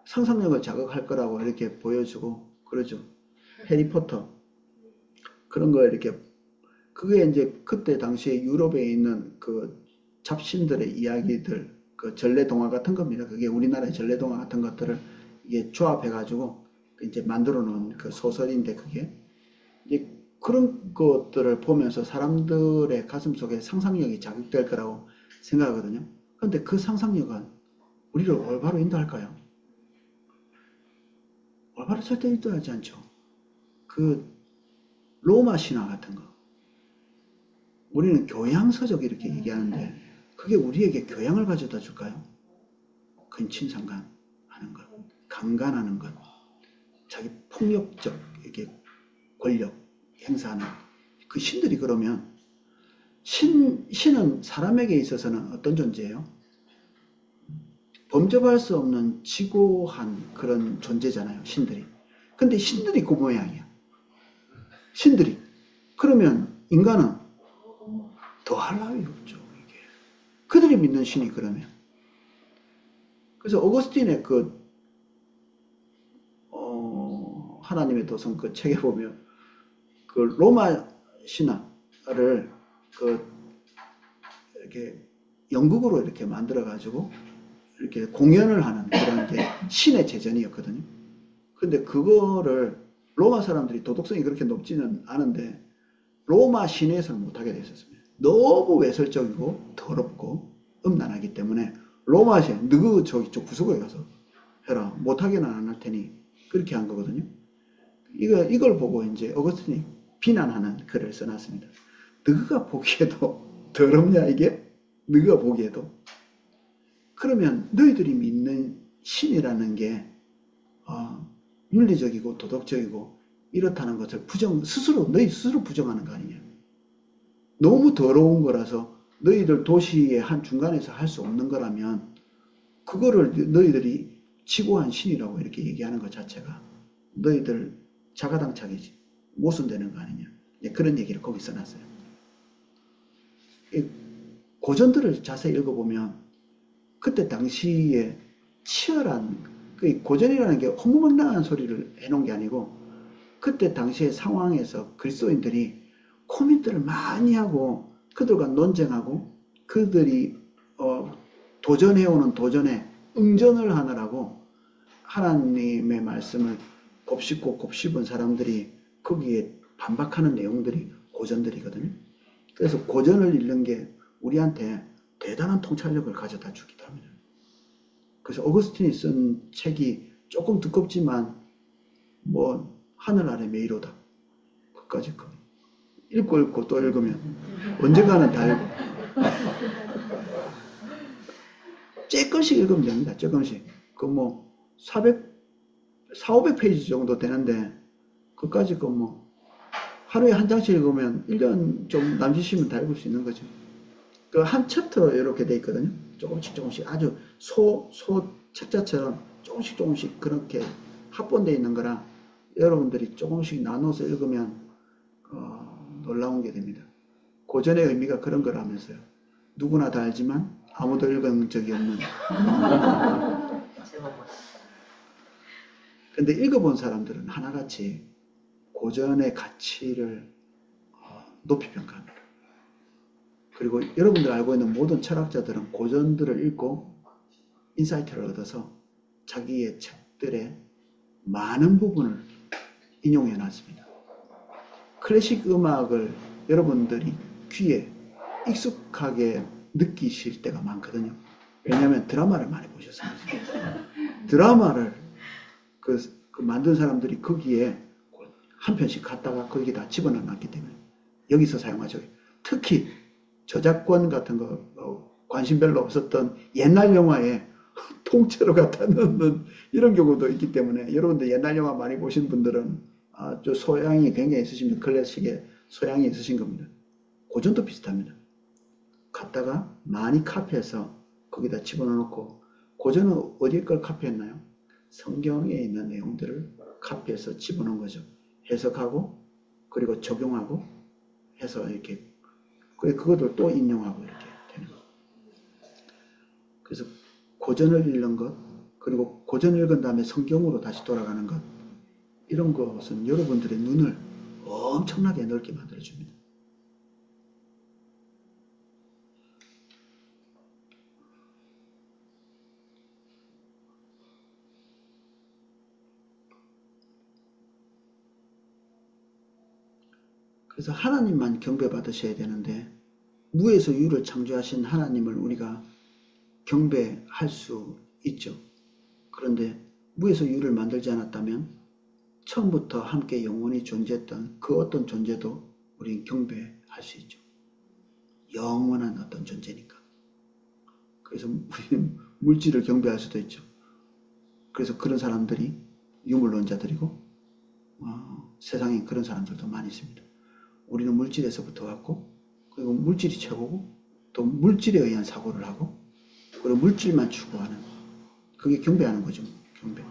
상상력을 자극할 거라고 이렇게 보여주고 그러죠. 해리포터 그런 거 이렇게 그게 이제 그때 당시에 유럽에 있는 그 잡신들의 이야기들 그 전래동화 같은 겁니다. 그게 우리나라의 전래동화 같은 것들을 이게 조합해가지고 이제 만들어 놓은 그 소설인데 그게 이제 그런 것들을 보면서 사람들의 가슴 속에 상상력이 자극될 거라고 생각하거든요. 그런데 그 상상력은 우리를 올바로 인도할까요? 올바로 절대 인도하지 않죠. 그 로마 신화 같은 거 우리는 교양서적 이렇게 얘기하는데 그게 우리에게 교양을 가져다 줄까요? 근친상간 하는 것, 강간하는 것, 자기 폭력적 이렇게 권력 행사하는 그 신들이 그러면 신은 사람에게 있어서는 어떤 존재예요? 범접할 수 없는 지고한 그런 존재잖아요. 신들이. 근데 신들이 그 모양이야. 신들이. 그러면 인간은 더 할 나위 없죠. 이게. 그들이 믿는 신이 그러면. 그래서 어거스틴의 하나님의 도성 그 책에 보면 그 로마 신화를 이렇게 연극으로 이렇게 만들어 가지고 이렇게 공연을 하는 그런 게 신의 제전이었거든요. 근데 그거를 로마 사람들이 도덕성이 그렇게 높지는 않은데 로마 시내에서는 못하게 됐었습니다. 너무 외설적이고 더럽고 음란하기 때문에 로마 시내 너그 저기 구석에 가서 해라. 못하게는 안 할 테니 그렇게 한 거거든요. 이걸 보고 이제 어거스틴이 비난하는 글을 써놨습니다. 너가 보기에도 더럽냐 이게? 너가 보기에도? 그러면 너희들이 믿는 신이라는 게 윤리적이고 도덕적이고 이렇다는 것을 너희 스스로 부정하는 거 아니냐. 너무 더러운 거라서 너희들 도시의 한 중간에서 할 수 없는 거라면 그거를 너희들이 치고한 신이라고 이렇게 얘기하는 것 자체가 너희들 자가당착이지 모순되는 거 아니냐. 그런 얘기를 거기 써놨어요. 고전들을 자세히 읽어보면 그때 당시에 치열한 고전이라는 게 허무맹랑한 소리를 해놓은 게 아니고 그때 당시의 상황에서 그리스도인들이 코밋들을 많이 하고 그들과 논쟁하고 그들이 도전해오는 도전에 응전을 하느라고 하나님의 말씀을 곱씹고 곱씹은 사람들이 거기에 반박하는 내용들이 고전들이거든요. 그래서 고전을 읽는 게 우리한테 대단한 통찰력을 가져다 주기도 합니다. 그래서 어거스틴이 쓴 책이 조금 두껍지만 뭐 하늘 아래 메이로다. 그까지 거. 읽고 또 읽으면 언젠가는 다 읽고 조금씩 읽으면 됩니다. 조금씩. 그 뭐 400-500페이지 정도 되는데 그까지 거 뭐 하루에 한 장씩 읽으면 1년 좀 남짓이면 다 읽을 수 있는 거죠. 그 한 챕터 이렇게 돼 있거든요. 조금씩 아주 책자처럼 조금씩 그렇게 합본되어 있는 거라 여러분들이 조금씩 나눠서 읽으면 놀라운 게 됩니다. 고전의 의미가 그런 거라면서요. 누구나 다 알지만 아무도 읽은 적이 없는. 근데 읽어본 사람들은 하나같이 고전의 가치를 높이 평가합니다. 그리고 여러분들 알고 있는 모든 철학자들은 고전들을 읽고 인사이트를 얻어서 자기의 책들의 많은 부분을 인용해 놨습니다. 클래식 음악을 여러분들이 귀에 익숙하게 느끼실 때가 많거든요. 왜냐하면 드라마를 많이 보셨습니다. 드라마를 그 만든 사람들이 거기에 한 편씩 갖다가 거기다 집어넣어 놨기 때문에 여기서 사용하죠. 특히 저작권 같은 거 관심 별로 없었던 옛날 영화에 통째로 갖다 넣는 이런 경우도 있기 때문에 여러분들 옛날 영화 많이 보신 분들은 아주 소양이 굉장히 있으십니다. 클래식에 소양이 있으신 겁니다. 고전도 비슷합니다. 갖다가 많이 카피해서 거기다 집어넣어 놓고 고전은 어디 걸 카피했나요? 성경에 있는 내용들을 카피해서 집어넣은 거죠. 해석하고 그리고 적용하고 해서 이렇게 그것을 또 인용하고 이렇게 되는 것. 그래서 고전을 읽는 것 그리고 고전을 읽은 다음에 성경으로 다시 돌아가는 것 이런 것은 여러분들의 눈을 엄청나게 넓게 만들어줍니다. 그래서 하나님만 경배받으셔야 되는데 무에서 유를 창조하신 하나님을 우리가 경배할 수 있죠. 그런데 무에서 유를 만들지 않았다면 처음부터 함께 영원히 존재했던 그 어떤 존재도 우리는 경배할 수 있죠. 영원한 어떤 존재니까. 그래서 우리는 물질을 경배할 수도 있죠. 그래서 그런 사람들이 유물론자들이고 세상에 그런 사람들도 많이 있습니다. 우리는 물질에서부터 왔고 그리고 물질이 최고고 또 물질에 의한 사고를 하고 그리고 물질만 추구하는 그게 경배하는 거죠. 경배.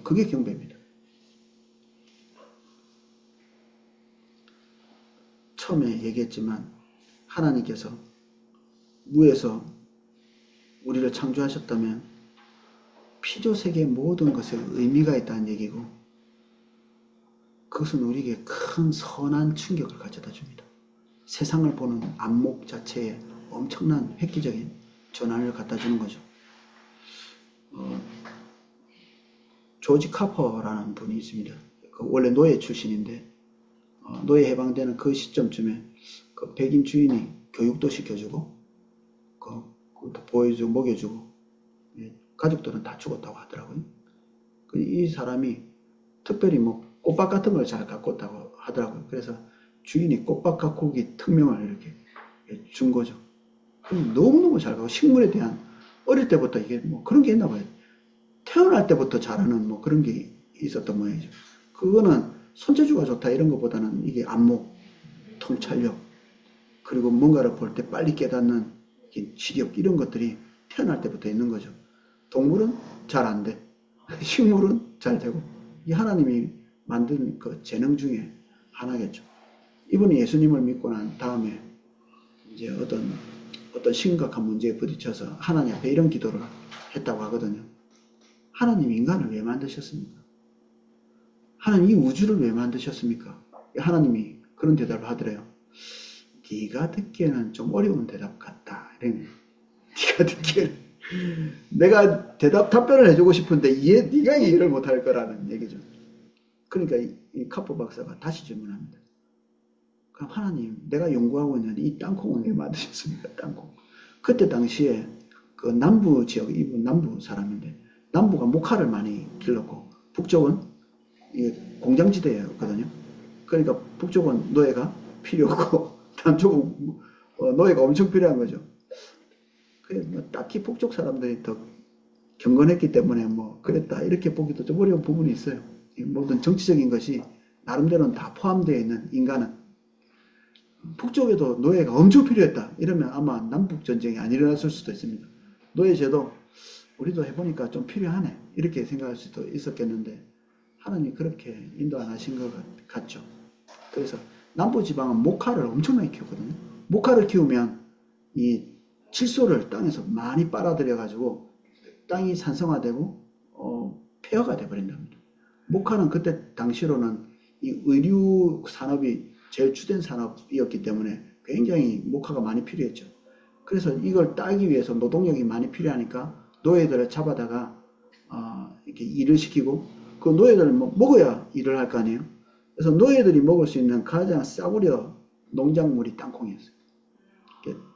그게 경배입니다. 처음에 얘기했지만 하나님께서 무에서 우리를 창조하셨다면 피조세계의 모든 것에 의미가 있다는 얘기고, 그것은 우리에게 큰 선한 충격을 가져다 줍니다. 세상을 보는 안목 자체에 엄청난 획기적인 전환을 갖다 주는 거죠. 조지 카퍼라는 분이 있습니다. 원래 노예 출신인데 노예 해방되는 그 시점쯤에 그 백인 주인이 교육도 시켜주고 보여주고 먹여주고 가족들은 다 죽었다고 하더라고요. 이 사람이 특별히 뭐 꽃밭 같은 걸 잘 가꿨다고 하더라고요. 그래서 주인이 꽃밭 가꾸기 특명을 이렇게 준 거죠. 너무너무 잘 가고 식물에 대한 어릴 때부터 이게 뭐 그런 게 있나 봐요. 태어날 때부터 잘하는 뭐 그런 게 있었던 모양이죠. 그거는 손재주가 좋다 이런 것보다는 이게 안목, 통찰력, 그리고 뭔가를 볼 때 빨리 깨닫는 지력 이런 것들이 태어날 때부터 있는 거죠. 동물은 잘 안 돼. 식물은 잘 되고. 이 하나님이 만든 그 재능 중에 하나겠죠. 이분이 예수님을 믿고 난 다음에 이제 어떤 심각한 문제에 부딪혀서 하나님 앞에 이런 기도를 했다고 하거든요. 하나님 인간을 왜 만드셨습니까? 하나님 이 우주를 왜 만드셨습니까? 하나님이 그런 대답을 하더래요. 네가 듣기에는 좀 어려운 대답 같다. 이러네. 네가 듣기에는 내가 답변을 해주고 싶은데 네가 이해를 못할 거라는 얘기죠. 그러니까 이 카퍼 박사가 다시 질문합니다. 그럼 하나님, 내가 연구하고 있는 이 땅콩은 왜 만드셨습니까? 땅콩. 그때 당시에 그 남부 지역, 이분 남부 사람인데 남부가 목화를 많이 길렀고 북쪽은 공장지대였거든요. 그러니까 북쪽은 노예가 필요 없고 남쪽은 노예가 엄청 필요한 거죠. 뭐 딱히 북쪽 사람들이 더 경건했기 때문에 뭐 그랬다 이렇게 보기도 좀 어려운 부분이 있어요. 모든 정치적인 것이 나름대로는 다 포함되어 있는 인간은 북쪽에도 노예가 엄청 필요했다 이러면 아마 남북전쟁이 안 일어났을 수도 있습니다. 노예제도 우리도 해보니까 좀 필요하네 이렇게 생각할 수도 있었겠는데 하나님 그렇게 인도 안 하신 것 같죠. 그래서 남부지방은 목화를 엄청나게 키우거든요. 목화를 키우면 이 칠소를 땅에서 많이 빨아들여 가지고 땅이 산성화되고 폐허가 돼버린답니다. 목화는 그때 당시로는 이 의류 산업이 제일 주된 산업이었기 때문에 굉장히 목화가 많이 필요했죠. 그래서 이걸 따기 위해서 노동력이 많이 필요하니까 노예들을 잡아다가 이렇게 일을 시키고 그 노예들을 먹어야 일을 할 거 아니에요. 그래서 노예들이 먹을 수 있는 가장 싸구려 농작물이 땅콩이었어요.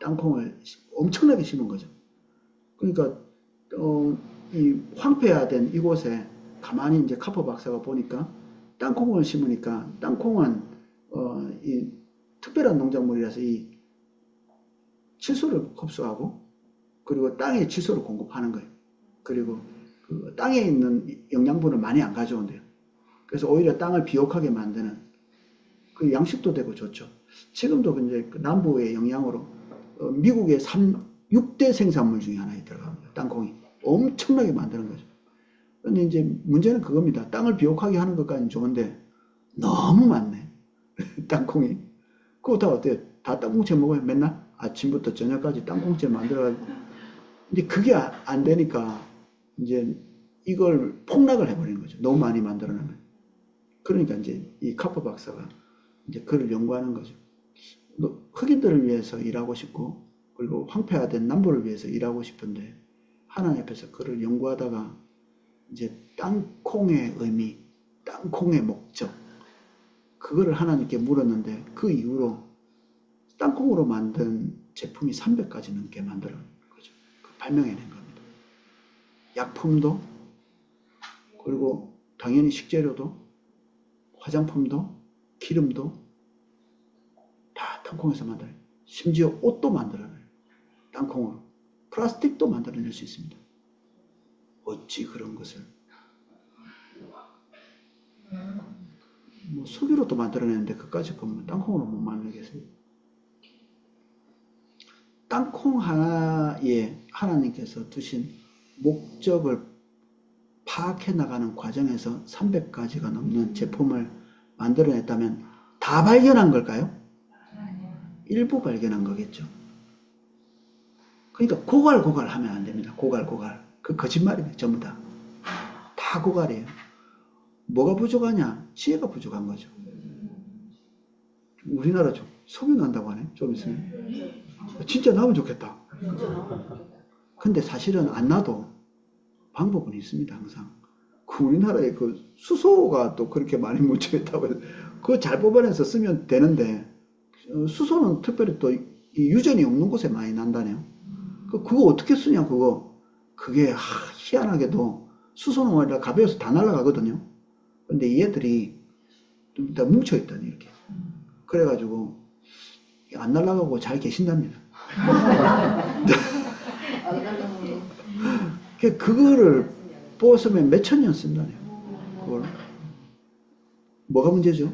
땅콩을 엄청나게 심은 거죠. 그러니까 이 황폐화된 이곳에 가만히 이제 카퍼 박사가 보니까 땅콩을 심으니까 땅콩은 이 특별한 농작물이라서 이 칠소를 흡수하고 그리고 땅에 칠소를 공급하는 거예요. 그리고 그 땅에 있는 영양분을 많이 안 가져온대요. 그래서 오히려 땅을 비옥하게 만드는 그 양식도 되고 좋죠. 지금도 이제 그 남부의 영향으로 미국의 6대 생산물 중에 하나에 들어갑니다. 땅콩이 엄청나게 만드는 거죠. 그런데 이제 문제는 그겁니다. 땅을 비옥하게 하는 것까지는 좋은데 너무 많네. 땅콩이. 그거 다 어때요? 다 땅콩채 먹어요. 맨날 아침부터 저녁까지 땅콩채 만들어가지고. 이제 그게 안 되니까 이제 이걸 폭락을 해버리는 거죠. 너무 많이 만들어내면. 그러니까 이제 이 카퍼 박사가 이제 그를 연구하는 거죠. 흑인들을 위해서 일하고 싶고 그리고 황폐화된 남부를 위해서 일하고 싶은데 하나님 앞에서 그를 연구하다가 이제 땅콩의 의미, 땅콩의 목적 그거를 하나님께 물었는데 그 이후로 땅콩으로 만든 제품이 300가지 넘게 만들어 거죠. 발명해낸 겁니다. 약품도 그리고 당연히 식재료도 화장품도 기름도 다 땅콩에서 만들어요. 심지어 옷도 만들어내요. 땅콩으로. 플라스틱도 만들어낼 수 있습니다. 어찌 그런 것을 뭐 석유로도 만들어내는데 그까짓 거면 땅콩으로 못 만들겠습니다. 땅콩 하나에 하나님께서 두신 목적을 파악해 나가는 과정에서 300가지가 넘는 제품을 만들어냈다면 다 발견한 걸까요? 일부 발견한 거겠죠. 그러니까 고갈 하면 안 됩니다. 고갈. 그 거짓말입니다. 전부 다. 다 고갈이에요. 뭐가 부족하냐? 지혜가 부족한 거죠. 우리나라 좀 소문 난다고 하네. 좀 있으면. 진짜 나면 좋겠다. 근데 사실은 안 나도 방법은 있습니다. 항상. 그 우리나라에 그 수소가 또 그렇게 많이 묻혀 있다고 해서 그거 잘 뽑아내서 쓰면 되는데 수소는 특별히 또 이 유전이 없는 곳에 많이 난다네요. 그거 어떻게 쓰냐 그거. 그게 희한하게도 수소는 아니라 가벼워서 다 날아가거든요. 근데 얘들이 좀 다 뭉쳐있다니 이렇게. 그래가지고 안 날아가고 잘 계신답니다. 그거를 뽑았으면 몇천 년 쓴다네요. 그걸. 뭐가 문제죠?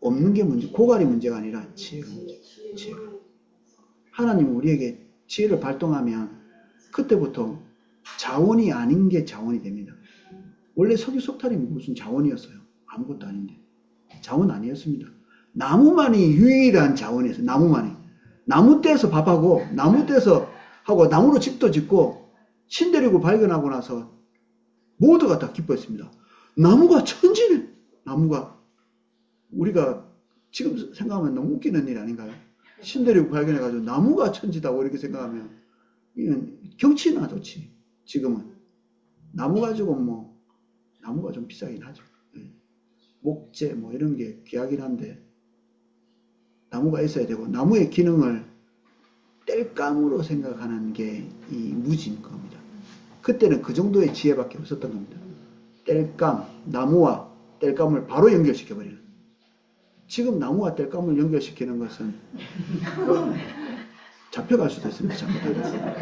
없는 게 문제, 고갈이 문제가 아니라 지혜가 문제. 지혜가. 하나님은 우리에게 지혜를 발동하면 그때부터 자원이 아닌 게 자원이 됩니다. 원래 석유 석탄이 무슨 자원이었어요? 아무것도 아닌데. 자원 아니었습니다. 나무만이 유일한 자원이었어요. 나무만이. 나무 떼서 밥하고 나무 떼서 하고 나무로 집도 짓고 신대륙을 발견하고 나서 모두가 다 기뻐했습니다. 나무가 천지네. 나무가. 우리가 지금 생각하면 너무 웃기는 일 아닌가요? 신대륙 발견해가지고 나무가 천지다고 이렇게 생각하면 이건 경치나 좋지. 지금은. 나무 가지고 뭐 나무가 좀 비싸긴 하죠. 목재 뭐 이런 게 귀하긴 한데 나무가 있어야 되고 나무의 기능을 땔감으로 생각하는 게 이 무지인 겁니다. 그때는 그 정도의 지혜밖에 없었던 겁니다. 땔감, 나무와 땔감을 바로 연결시켜버리는. 지금 나무와 땔감을 연결시키는 것은 잡혀갈 수도 있습니다. 잘못하면.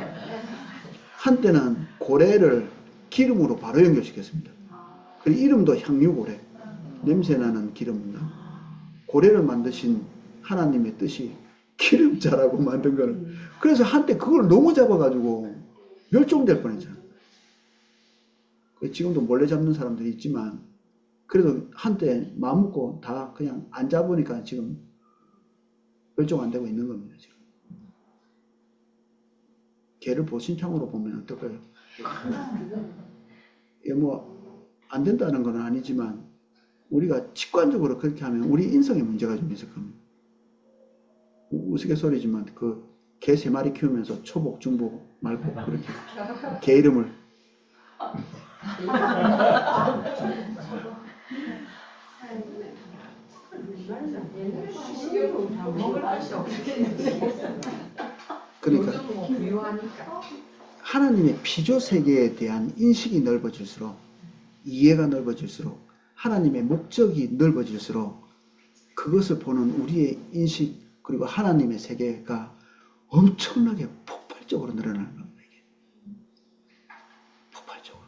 한때는 고래를 기름으로 바로 연결시켰습니다. 그리고 이름도 향유고래. 냄새나는 기름. 고래를 만드신 하나님의 뜻이 기름자라고 만든 거는. 그래서 한때 그걸 너무 잡아가지고 멸종될 뻔했잖아요. 지금도 몰래 잡는 사람들이 있지만 그래도 한때 마음 먹고 다 그냥 안 잡으니까 지금 멸종 안 되고 있는 겁니다. 지금. 개를 보신창으로 보면 어떨까요? 뭐 안 된다는 건 아니지만 우리가 직관적으로 그렇게 하면 우리 인성에 문제가 좀 있을 겁니다. 우스갯소리지만 그 개 3마리 키우면서 초복, 중복 말고 그렇게 개 이름을 그러니까 하나님의 피조 세계에 대한 인식이 넓어질수록 이해가 넓어질수록 하나님의 목적이 넓어질수록 그것을 보는 우리의 인식 그리고 하나님의 세계가 엄청나게 폭발적으로 늘어나는 겁니다. 이게. 폭발적으로.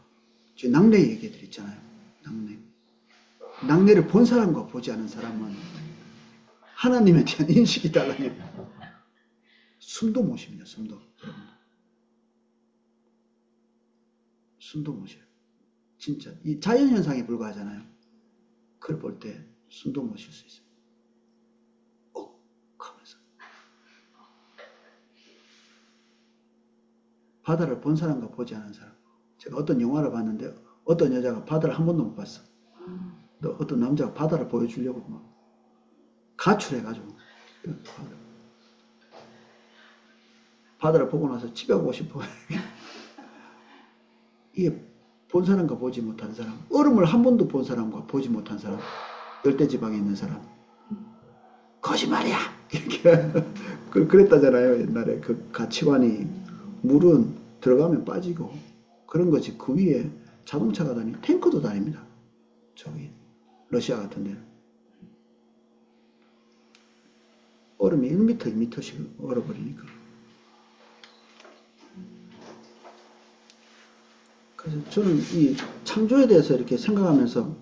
지금 낙내 얘기들 있잖아요. 낙내. 낙내를 본 사람과 보지 않은 사람은 하나님에 대한 인식이 달라요. 숨도 못 쉽니다. 숨도. 숨도 못 쉬어요. 진짜 이 자연현상에 불과하잖아요. 그걸 볼 때 숨도 못 쉴 수 있어요. 하면서. 바다를 본 사람과 보지 않은 사람. 제가 어떤 영화를 봤는데 어떤 여자가 바다를 한 번도 못 봤어. 또 어떤 남자가 바다를 보여주려고 막 가출해가지고 바다를 보고 나서 집에 오고 싶어. 이게 본 사람과 보지 못한 사람, 얼음을 한 번도 본 사람과 보지 못한 사람, 열대지방에 있는 사람, 거짓말이야! 이렇게 그랬다잖아요. 옛날에 그 가치관이 물은 들어가면 빠지고 그런 거지. 그 위에 자동차가 다니고 탱크도 다닙니다. 저기 러시아 같은 데는 얼음이 1m, 2m씩 얼어버리니까. 그래서 저는 이 창조에 대해서 이렇게 생각하면서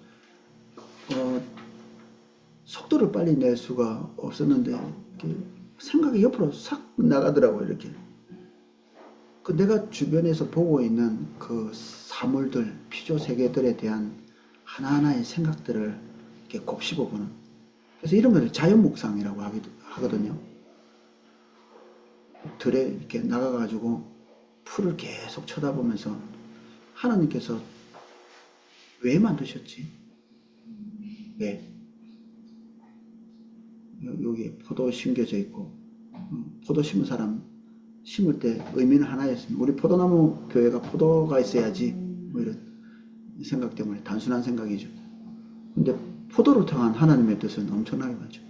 속도를 빨리 낼 수가 없었는데 생각이 옆으로 싹 나가더라고요. 이렇게. 그 내가 주변에서 보고 있는 그 사물들, 피조 세계들에 대한 하나하나의 생각들을 이렇게 곱씹어보는. 그래서 이런 것을 자연묵상이라고 하거든요. 들에 이렇게 나가가지고 풀을 계속 쳐다보면서 하나님께서 왜 만드셨지? 왜? 여기 포도 심겨져 있고 포도 심은 사람 심을 때 의미는 하나였습니다. 우리 포도나무 교회가 포도가 있어야지 뭐 이런 생각 때문에 단순한 생각이죠. 근데 포도를 통한 하나님의 뜻은 엄청나게 많죠.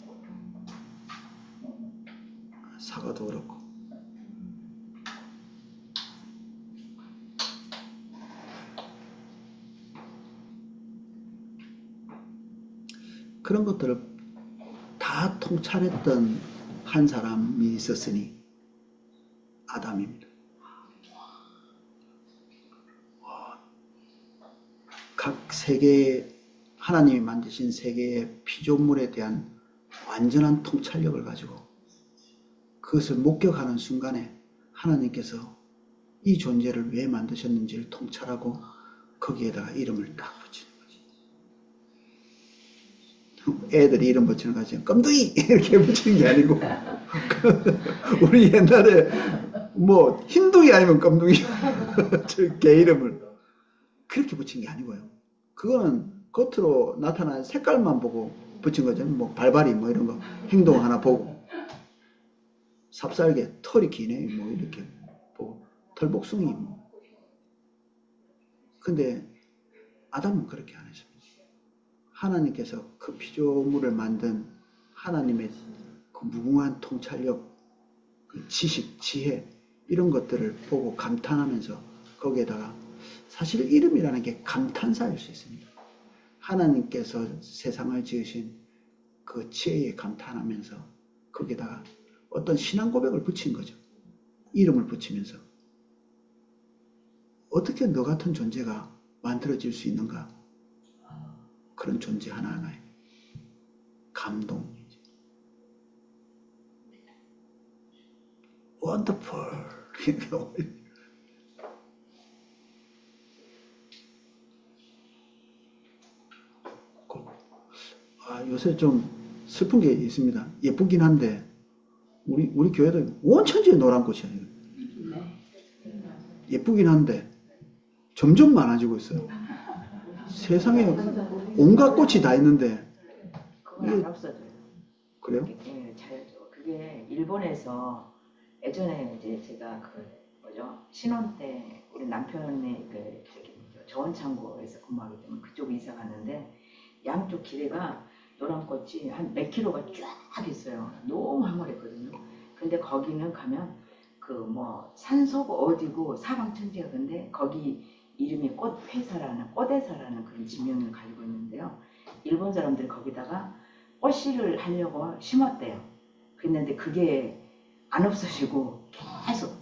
사과도 그렇고. 그런 것들을 다 통찰했던 한 사람이 있었으니 아담입니다. 각 세계의 하나님이 만드신 세계의 피조물에 대한 완전한 통찰력을 가지고 그것을 목격하는 순간에 하나님께서 이 존재를 왜 만드셨는지를 통찰하고 거기에다가 이름을 딱 붙이는 거지. 애들이 이름 붙이는 거지. 껌둥이 이렇게 붙이는 게 아니고 우리 옛날에 뭐 흰둥이 아니면 껌둥이 개 이름을 그렇게 붙인 게 아니고요. 그거는 겉으로 나타나는 색깔만 보고 붙인 거죠. 뭐 발발이 뭐 이런 거 행동 하나 보고 삽살개 털이 기네 뭐 이렇게 보고 털복숭이 뭐. 근데 아담은 그렇게 안 했습니다. 하나님께서 그 피조물을 만든 하나님의 그 무궁한 통찰력, 그 지식, 지혜 이런 것들을 보고 감탄하면서 거기에다가 사실 이름이라는 게 감탄사일 수 있습니다. 하나님께서 세상을 지으신 그 지혜에 감탄하면서 거기에다가 어떤 신앙 고백을 붙인 거죠. 이름을 붙이면서 어떻게 너 같은 존재가 만들어질 수 있는가? 그런 존재 하나하나에 감동이죠. Wonderful. 요새 좀 슬픈 게 있습니다. 예쁘긴 한데 우리 교회도 원천지에 노란 꽃이에요. 예쁘긴 한데 점점 많아지고 있어요. 세상에 온갖 꽃이 다 있는데
그건 안 없어져요.
그래요?
네, 자연적으로. 그게 일본에서 예전에 이제 제가 그 뭐죠 신혼 때 우리 남편의 그 저온창고에서 근무하기 때문에 그쪽 이사 갔는데 양쪽 길에가 노란 꽃이 한 몇 킬로가 쫙 있어요. 너무 황홀했거든요. 근데 거기는 가면 그 뭐 산소고 어디고 사방천지가 근데 거기 이름이 꽃회사라는 그런 지명을 가지고 있는데요. 일본 사람들이 거기다가 꽃씨를 하려고 심었대요. 그랬는데 그게 안 없어지고 계속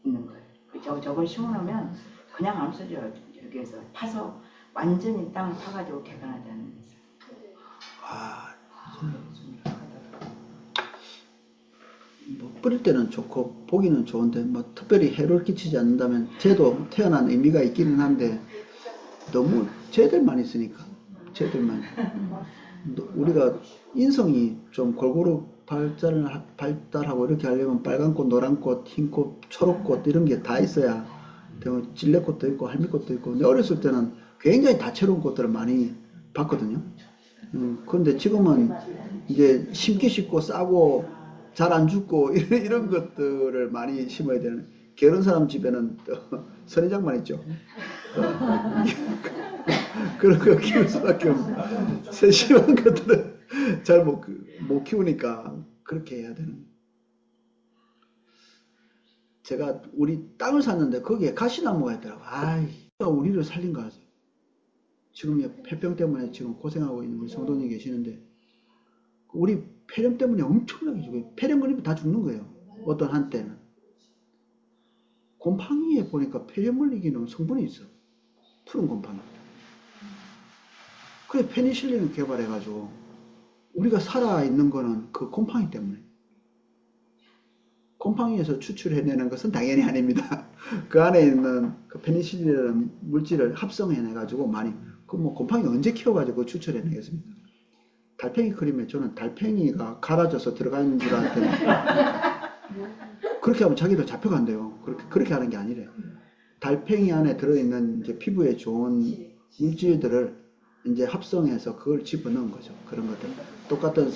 있는 거예요. 저걸 심어놓으면 그냥 안 없어져요. 여기에서 파서 완전히 땅을 파가지고 개간하지 않는 데서.
뭐 뿌릴 때는 좋고 보기는 좋은데 뭐 특별히 해를 끼치지 않는다면 쟤도 태어난 의미가 있기는 한데 너무 쟤들만 있으니까 쟤들만 우리가 인성이 좀 골고루 발달하고 이렇게 하려면 빨간 꽃, 노란 꽃, 흰 꽃, 초록 꽃 이런 게 다 있어야 찔레꽃도 있고 할미꽃도 있고 근데 어렸을 때는 굉장히 다채로운 꽃들을 많이 봤거든요. 그런데 지금은 이제 심기 쉽고 싸고 잘 안 죽고 이런 것들을 많이 심어야 되는 게으른 사람 집에는 선인장만 있죠. 그런 거 키울 수밖에 없는 세심한 것들은 잘 못 키우니까 그렇게 해야 되는. 제가 우리 땅을 샀는데 거기에 가시나무가 있더라고. 아이, 우리를 살린 거 하지. 지금 폐병 때문에 지금 고생하고 있는 우리 성도님이 계시는데 우리 폐렴 때문에 엄청나게 죽어요. 폐렴 걸리면 다 죽는 거예요. 어떤 한때는. 곰팡이에 보니까 폐렴 걸리기는 성분이 있어. 푸른 곰팡이. 그래 페니실린을 개발해가지고 우리가 살아있는 거는 그 곰팡이 때문에. 곰팡이에서 추출해내는 것은 당연히 아닙니다. 그 안에 있는 그 페니실린이라는 물질을 합성해내가지고 많이 그 뭐 곰팡이 언제 키워가지고 추출해내겠습니까? 달팽이 크림에 저는 달팽이가 갈아져서 들어가 있는 줄 알았더니 그렇게 하면 자기도 잡혀간대요. 그렇게 하는 게 아니래. 달팽이 안에 들어있는 이제 피부에 좋은 물질들을 이제 합성해서 그걸 집어넣은 거죠. 그런 것들. 똑같은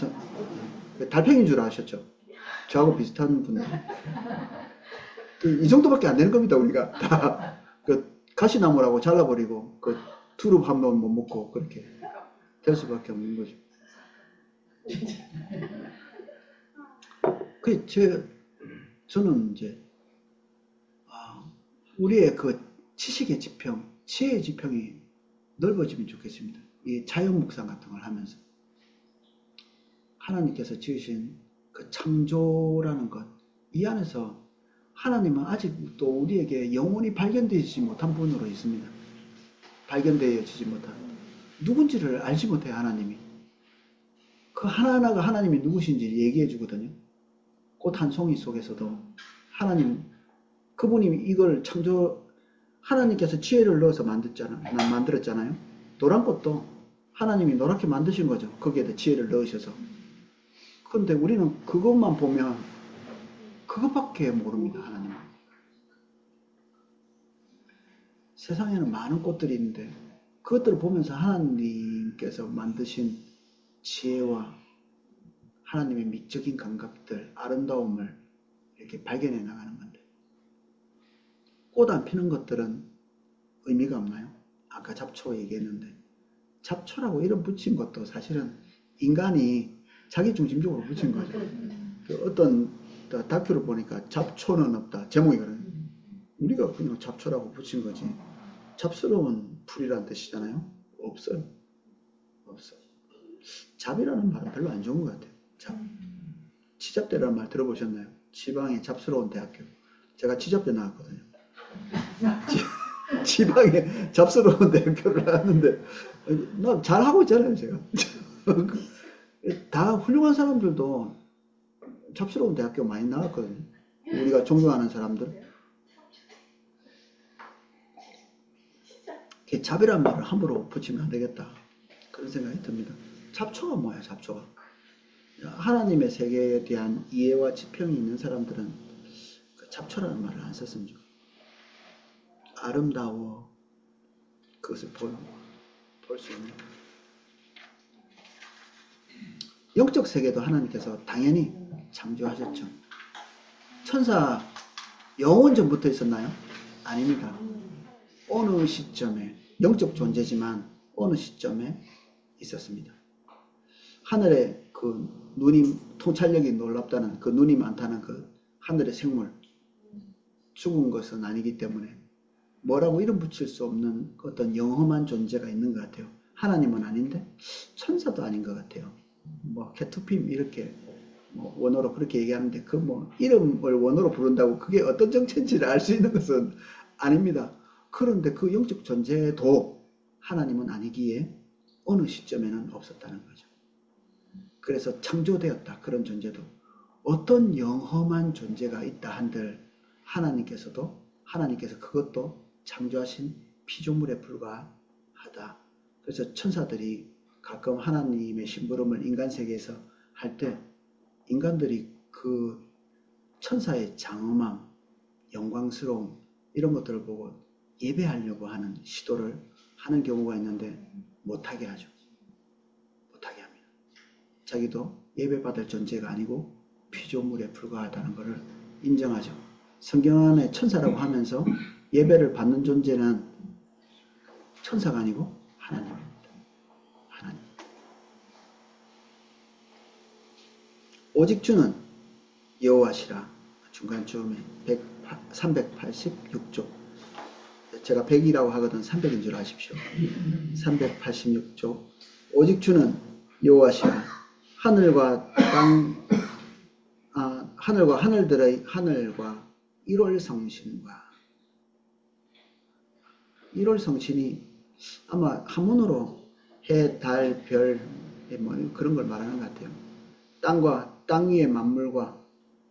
달팽이인 줄 아셨죠? 저하고 비슷한 분들. 이 정도밖에 안 되는 겁니다, 우리가. 다. 가시나무라고 잘라버리고, 두릅 한 번 못 먹고, 그렇게 될 수밖에 없는 거죠. 저는 이제, 우리의 지식의 지평, 지혜의 지평이 넓어지면 좋겠습니다. 이 자연 묵상 같은 걸 하면서. 하나님께서 지으신 창조라는 것, 이 안에서 하나님은 아직도 우리에게 영원히 발견되지 못한 분으로 있습니다. 발견되어지지 못한. 누군지를 알지 못해요, 하나님이. 그 하나하나가 하나님이 누구신지 얘기해 주거든요. 꽃 한 송이 속에서도 하나님, 그분이 이걸 하나님께서 지혜를 넣어서 만들었잖아요. 노란 꽃도 하나님이 노랗게 만드신 거죠. 거기에다 지혜를 넣으셔서. 그런데 우리는 그것만 보면 그것밖에 모릅니다, 하나님은. 세상에는 많은 꽃들이 있는데 그것들을 보면서 하나님께서 만드신 지혜와 하나님의 미적인 감각들, 아름다움을 이렇게 발견해 나가는 건데, 꽃 안 피는 것들은 의미가 없나요? 아까 잡초 얘기했는데, 잡초라고 이름 붙인 것도 사실은 인간이 자기 중심적으로 붙인 거죠. 어떤 다큐를 보니까 잡초는 없다, 제목이 그래요. 우리가 그냥 잡초라고 붙인 거지. 잡스러운 풀이라는 뜻이잖아요. 없어요. 잡이라는 말은 별로 안 좋은 것 같아요. 치잡대라는 말 들어보셨나요? 지방의 잡스러운 대학교. 제가 치잡대 나왔거든요. 지방의 잡스러운 대학교를 나왔는데, 나 잘하고 있잖아요, 제가. 다 훌륭한 사람들도 잡스러운 대학교 많이 나왔거든요. 우리가 존경하는 사람들. 잡이라는 말을 함부로 붙이면 안 되겠다. 그런 생각이 듭니다. 잡초가 뭐야, 잡초가? 하나님의 세계에 대한 이해와 지평이 있는 사람들은 잡초라는 말을 안 썼으면 좋겠어요. 아름다워. 그것을 볼 수 있는. 영적 세계도 하나님께서 당연히 창조하셨죠. 천사 영원 전부터 있었나요? 아닙니다. 어느 시점에, 영적 존재지만 어느 시점에 있었습니다. 하늘에 눈이, 통찰력이 놀랍다는 눈이 많다는 하늘의 생물, 죽은 것은 아니기 때문에 뭐라고 이름 붙일 수 없는 어떤 영험한 존재가 있는 것 같아요. 하나님은 아닌데 천사도 아닌 것 같아요. 케투핌 이렇게 원어로 그렇게 얘기하는데 이름을 원어로 부른다고 그게 어떤 정체인지를 알 수 있는 것은 아닙니다. 그런데 그 영적 존재도 하나님은 아니기에 어느 시점에는 없었다는 거죠. 그래서 창조되었다. 그런 존재도. 어떤 영험한 존재가 있다 한들 하나님께서 그것도 창조하신 피조물에 불과하다. 그래서 천사들이 가끔 하나님의 심부름을 인간 세계에서 할 때 인간들이 그 천사의 장엄함, 영광스러움 이런 것들을 보고 예배하려고 하는 시도를 하는 경우가 있는데 못하게 하죠. 못하게 합니다. 자기도 예배받을 존재가 아니고 피조물에 불과하다는 것을 인정하죠. 성경 안에 천사라고 하면서 예배를 받는 존재는 천사가 아니고 하나님입니다. 하나님. 오직 주는 여호와시라. 중간쯤에 386조. 제가 100이라고 하거든 300인 줄 아십시오. 386조. 오직 주는 여호와시라. 하늘과 땅, 하늘과 하늘들의 하늘과 1월 성신과 1월 성신이 아마 한문으로 해, 달, 별 그런 걸 말하는 것 같아요. 땅과 땅 위의 만물과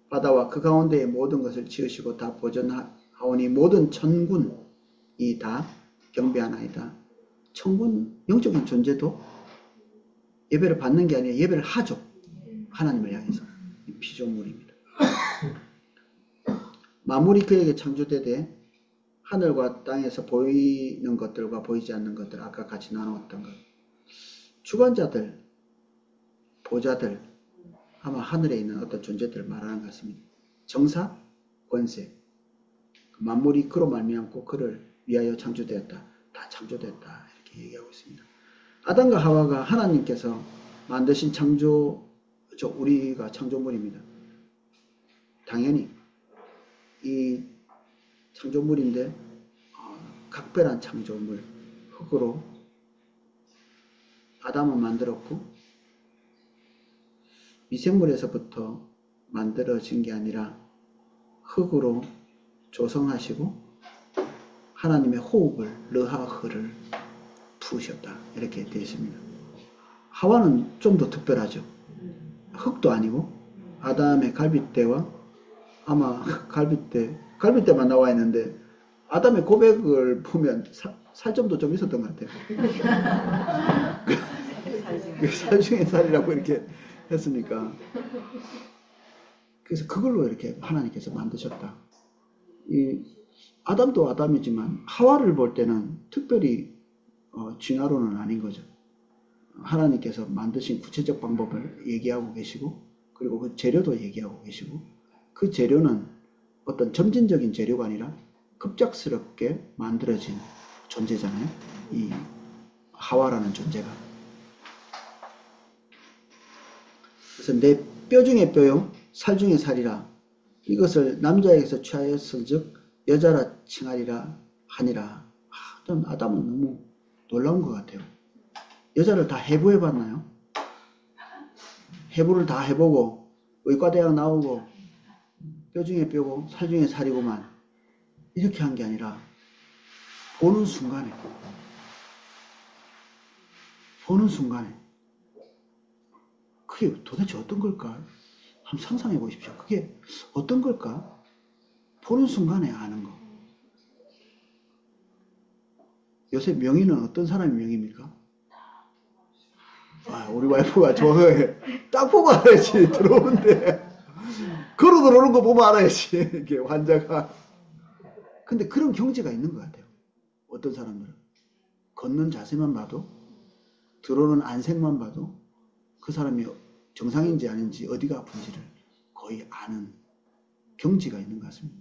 바다와 그 가운데의 모든 것을 지으시고 다 보존하오니 모든 천군이 다 경배하나이다. 천군, 영적인 존재도 예배를 받는 게 아니라 예배를 하죠. 하나님을 향해서. 피조물입니다. 만물이 그에게 창조되되 하늘과 땅에서 보이는 것들과 보이지 않는 것들, 아까 같이 나누었던 것, 주관자들, 보좌들, 아마 하늘에 있는 어떤 존재들을 말하는 것 같습니다. 정사, 권세, 만물이 그로 말미암고 그를 위하여 창조되었다. 다 창조됐다. 이렇게 얘기하고 있습니다. 아담과 하와가 하나님께서 만드신 우리가 창조물입니다. 당연히 이 창조물인데 각별한 창조물, 흙으로 아담은 만들었고 미생물에서부터 만들어진 게 아니라 흙으로 조성하시고 하나님의 호흡을 르하흐를 부으셨다. 이렇게 되어 있습니다. 하와는 좀 더 특별하죠. 흙도 아니고 아담의 갈빗대와 아마 갈빗대만 나와 있는데 아담의 고백을 보면 살점도 좀 있었던 것 같아요. 살 중에 살이라고 이렇게 했으니까. 그래서 그걸로 이렇게 하나님께서 만드셨다. 이 아담도 아담이지만 하와를 볼 때는 특별히 진화론은 아닌 거죠. 하나님께서 만드신 구체적 방법을 얘기하고 계시고 그리고 그 재료도 얘기하고 계시고 그 재료는 어떤 점진적인 재료가 아니라 급작스럽게 만들어진 존재잖아요. 이 하와라는 존재가. 그래서 내 뼈 중에 뼈요 살 중에 살이라 이것을 남자에게서 취하였을 즉 여자라 칭하리라 하니라. 전 아담은 너무 놀라운 것 같아요. 여자를 다 해부해 봤나요? 해부를 다 해보고 의과대학 나오고 뼈 중에 뼈고 살 중에 살이고만 이렇게 한 게 아니라 보는 순간에 그게 도대체 어떤 걸까? 한번 상상해 보십시오. 그게 어떤 걸까? 보는 순간에 아는 거. 요새 명의는 어떤 사람이 명의입니까? 우리 와이프가 좋아해. 딱 보고 알아야지. 들어오는데 걸어 들어오는 거 보면 알아야지. 이게 환자가. 근데 그런 경지가 있는 것 같아요. 어떤 사람들은 걷는 자세만 봐도 들어오는 안색만 봐도 그 사람이 정상인지 아닌지 어디가 아픈지를 거의 아는 경지가 있는 것 같습니다.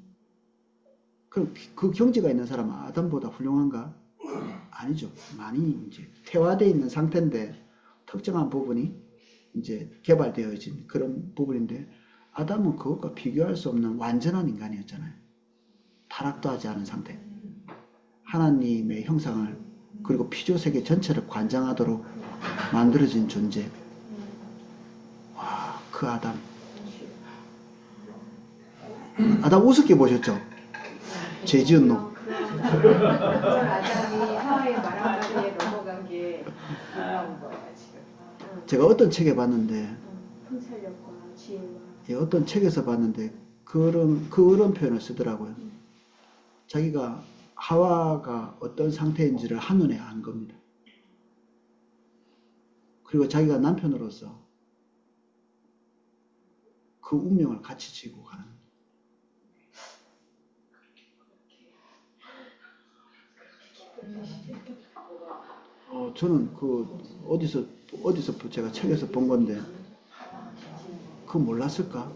그럼 그 경지가 있는 사람은 아담보다 훌륭한가? 아니죠. 많이 이제 퇴화되어 있는 상태인데 특정한 부분이 이제 개발되어진 그런 부분인데 아담은 그것과 비교할 수 없는 완전한 인간이었잖아요. 타락도 하지 않은 상태. 하나님의 형상을 그리고 피조세계 전체를 관장하도록 만들어진 존재. 와, 그 아담. 아담 우습게 보셨죠? 죄 지은 놈.
아담이 하와의 말한마디에 넘어간 게 놀라운 거야 지금.
제가 어떤 책에 봤는데
통찰력과 지혜와
어떤 책에서 봤는데 그런 표현을 쓰더라고요. 자기가 하와가 어떤 상태인지를 한눈에 안 겁니다. 그리고 자기가 남편으로서 그 운명을 같이 지고 가는. 저는 그 어디서 제가 책에서 본 건데 그거 몰랐을까?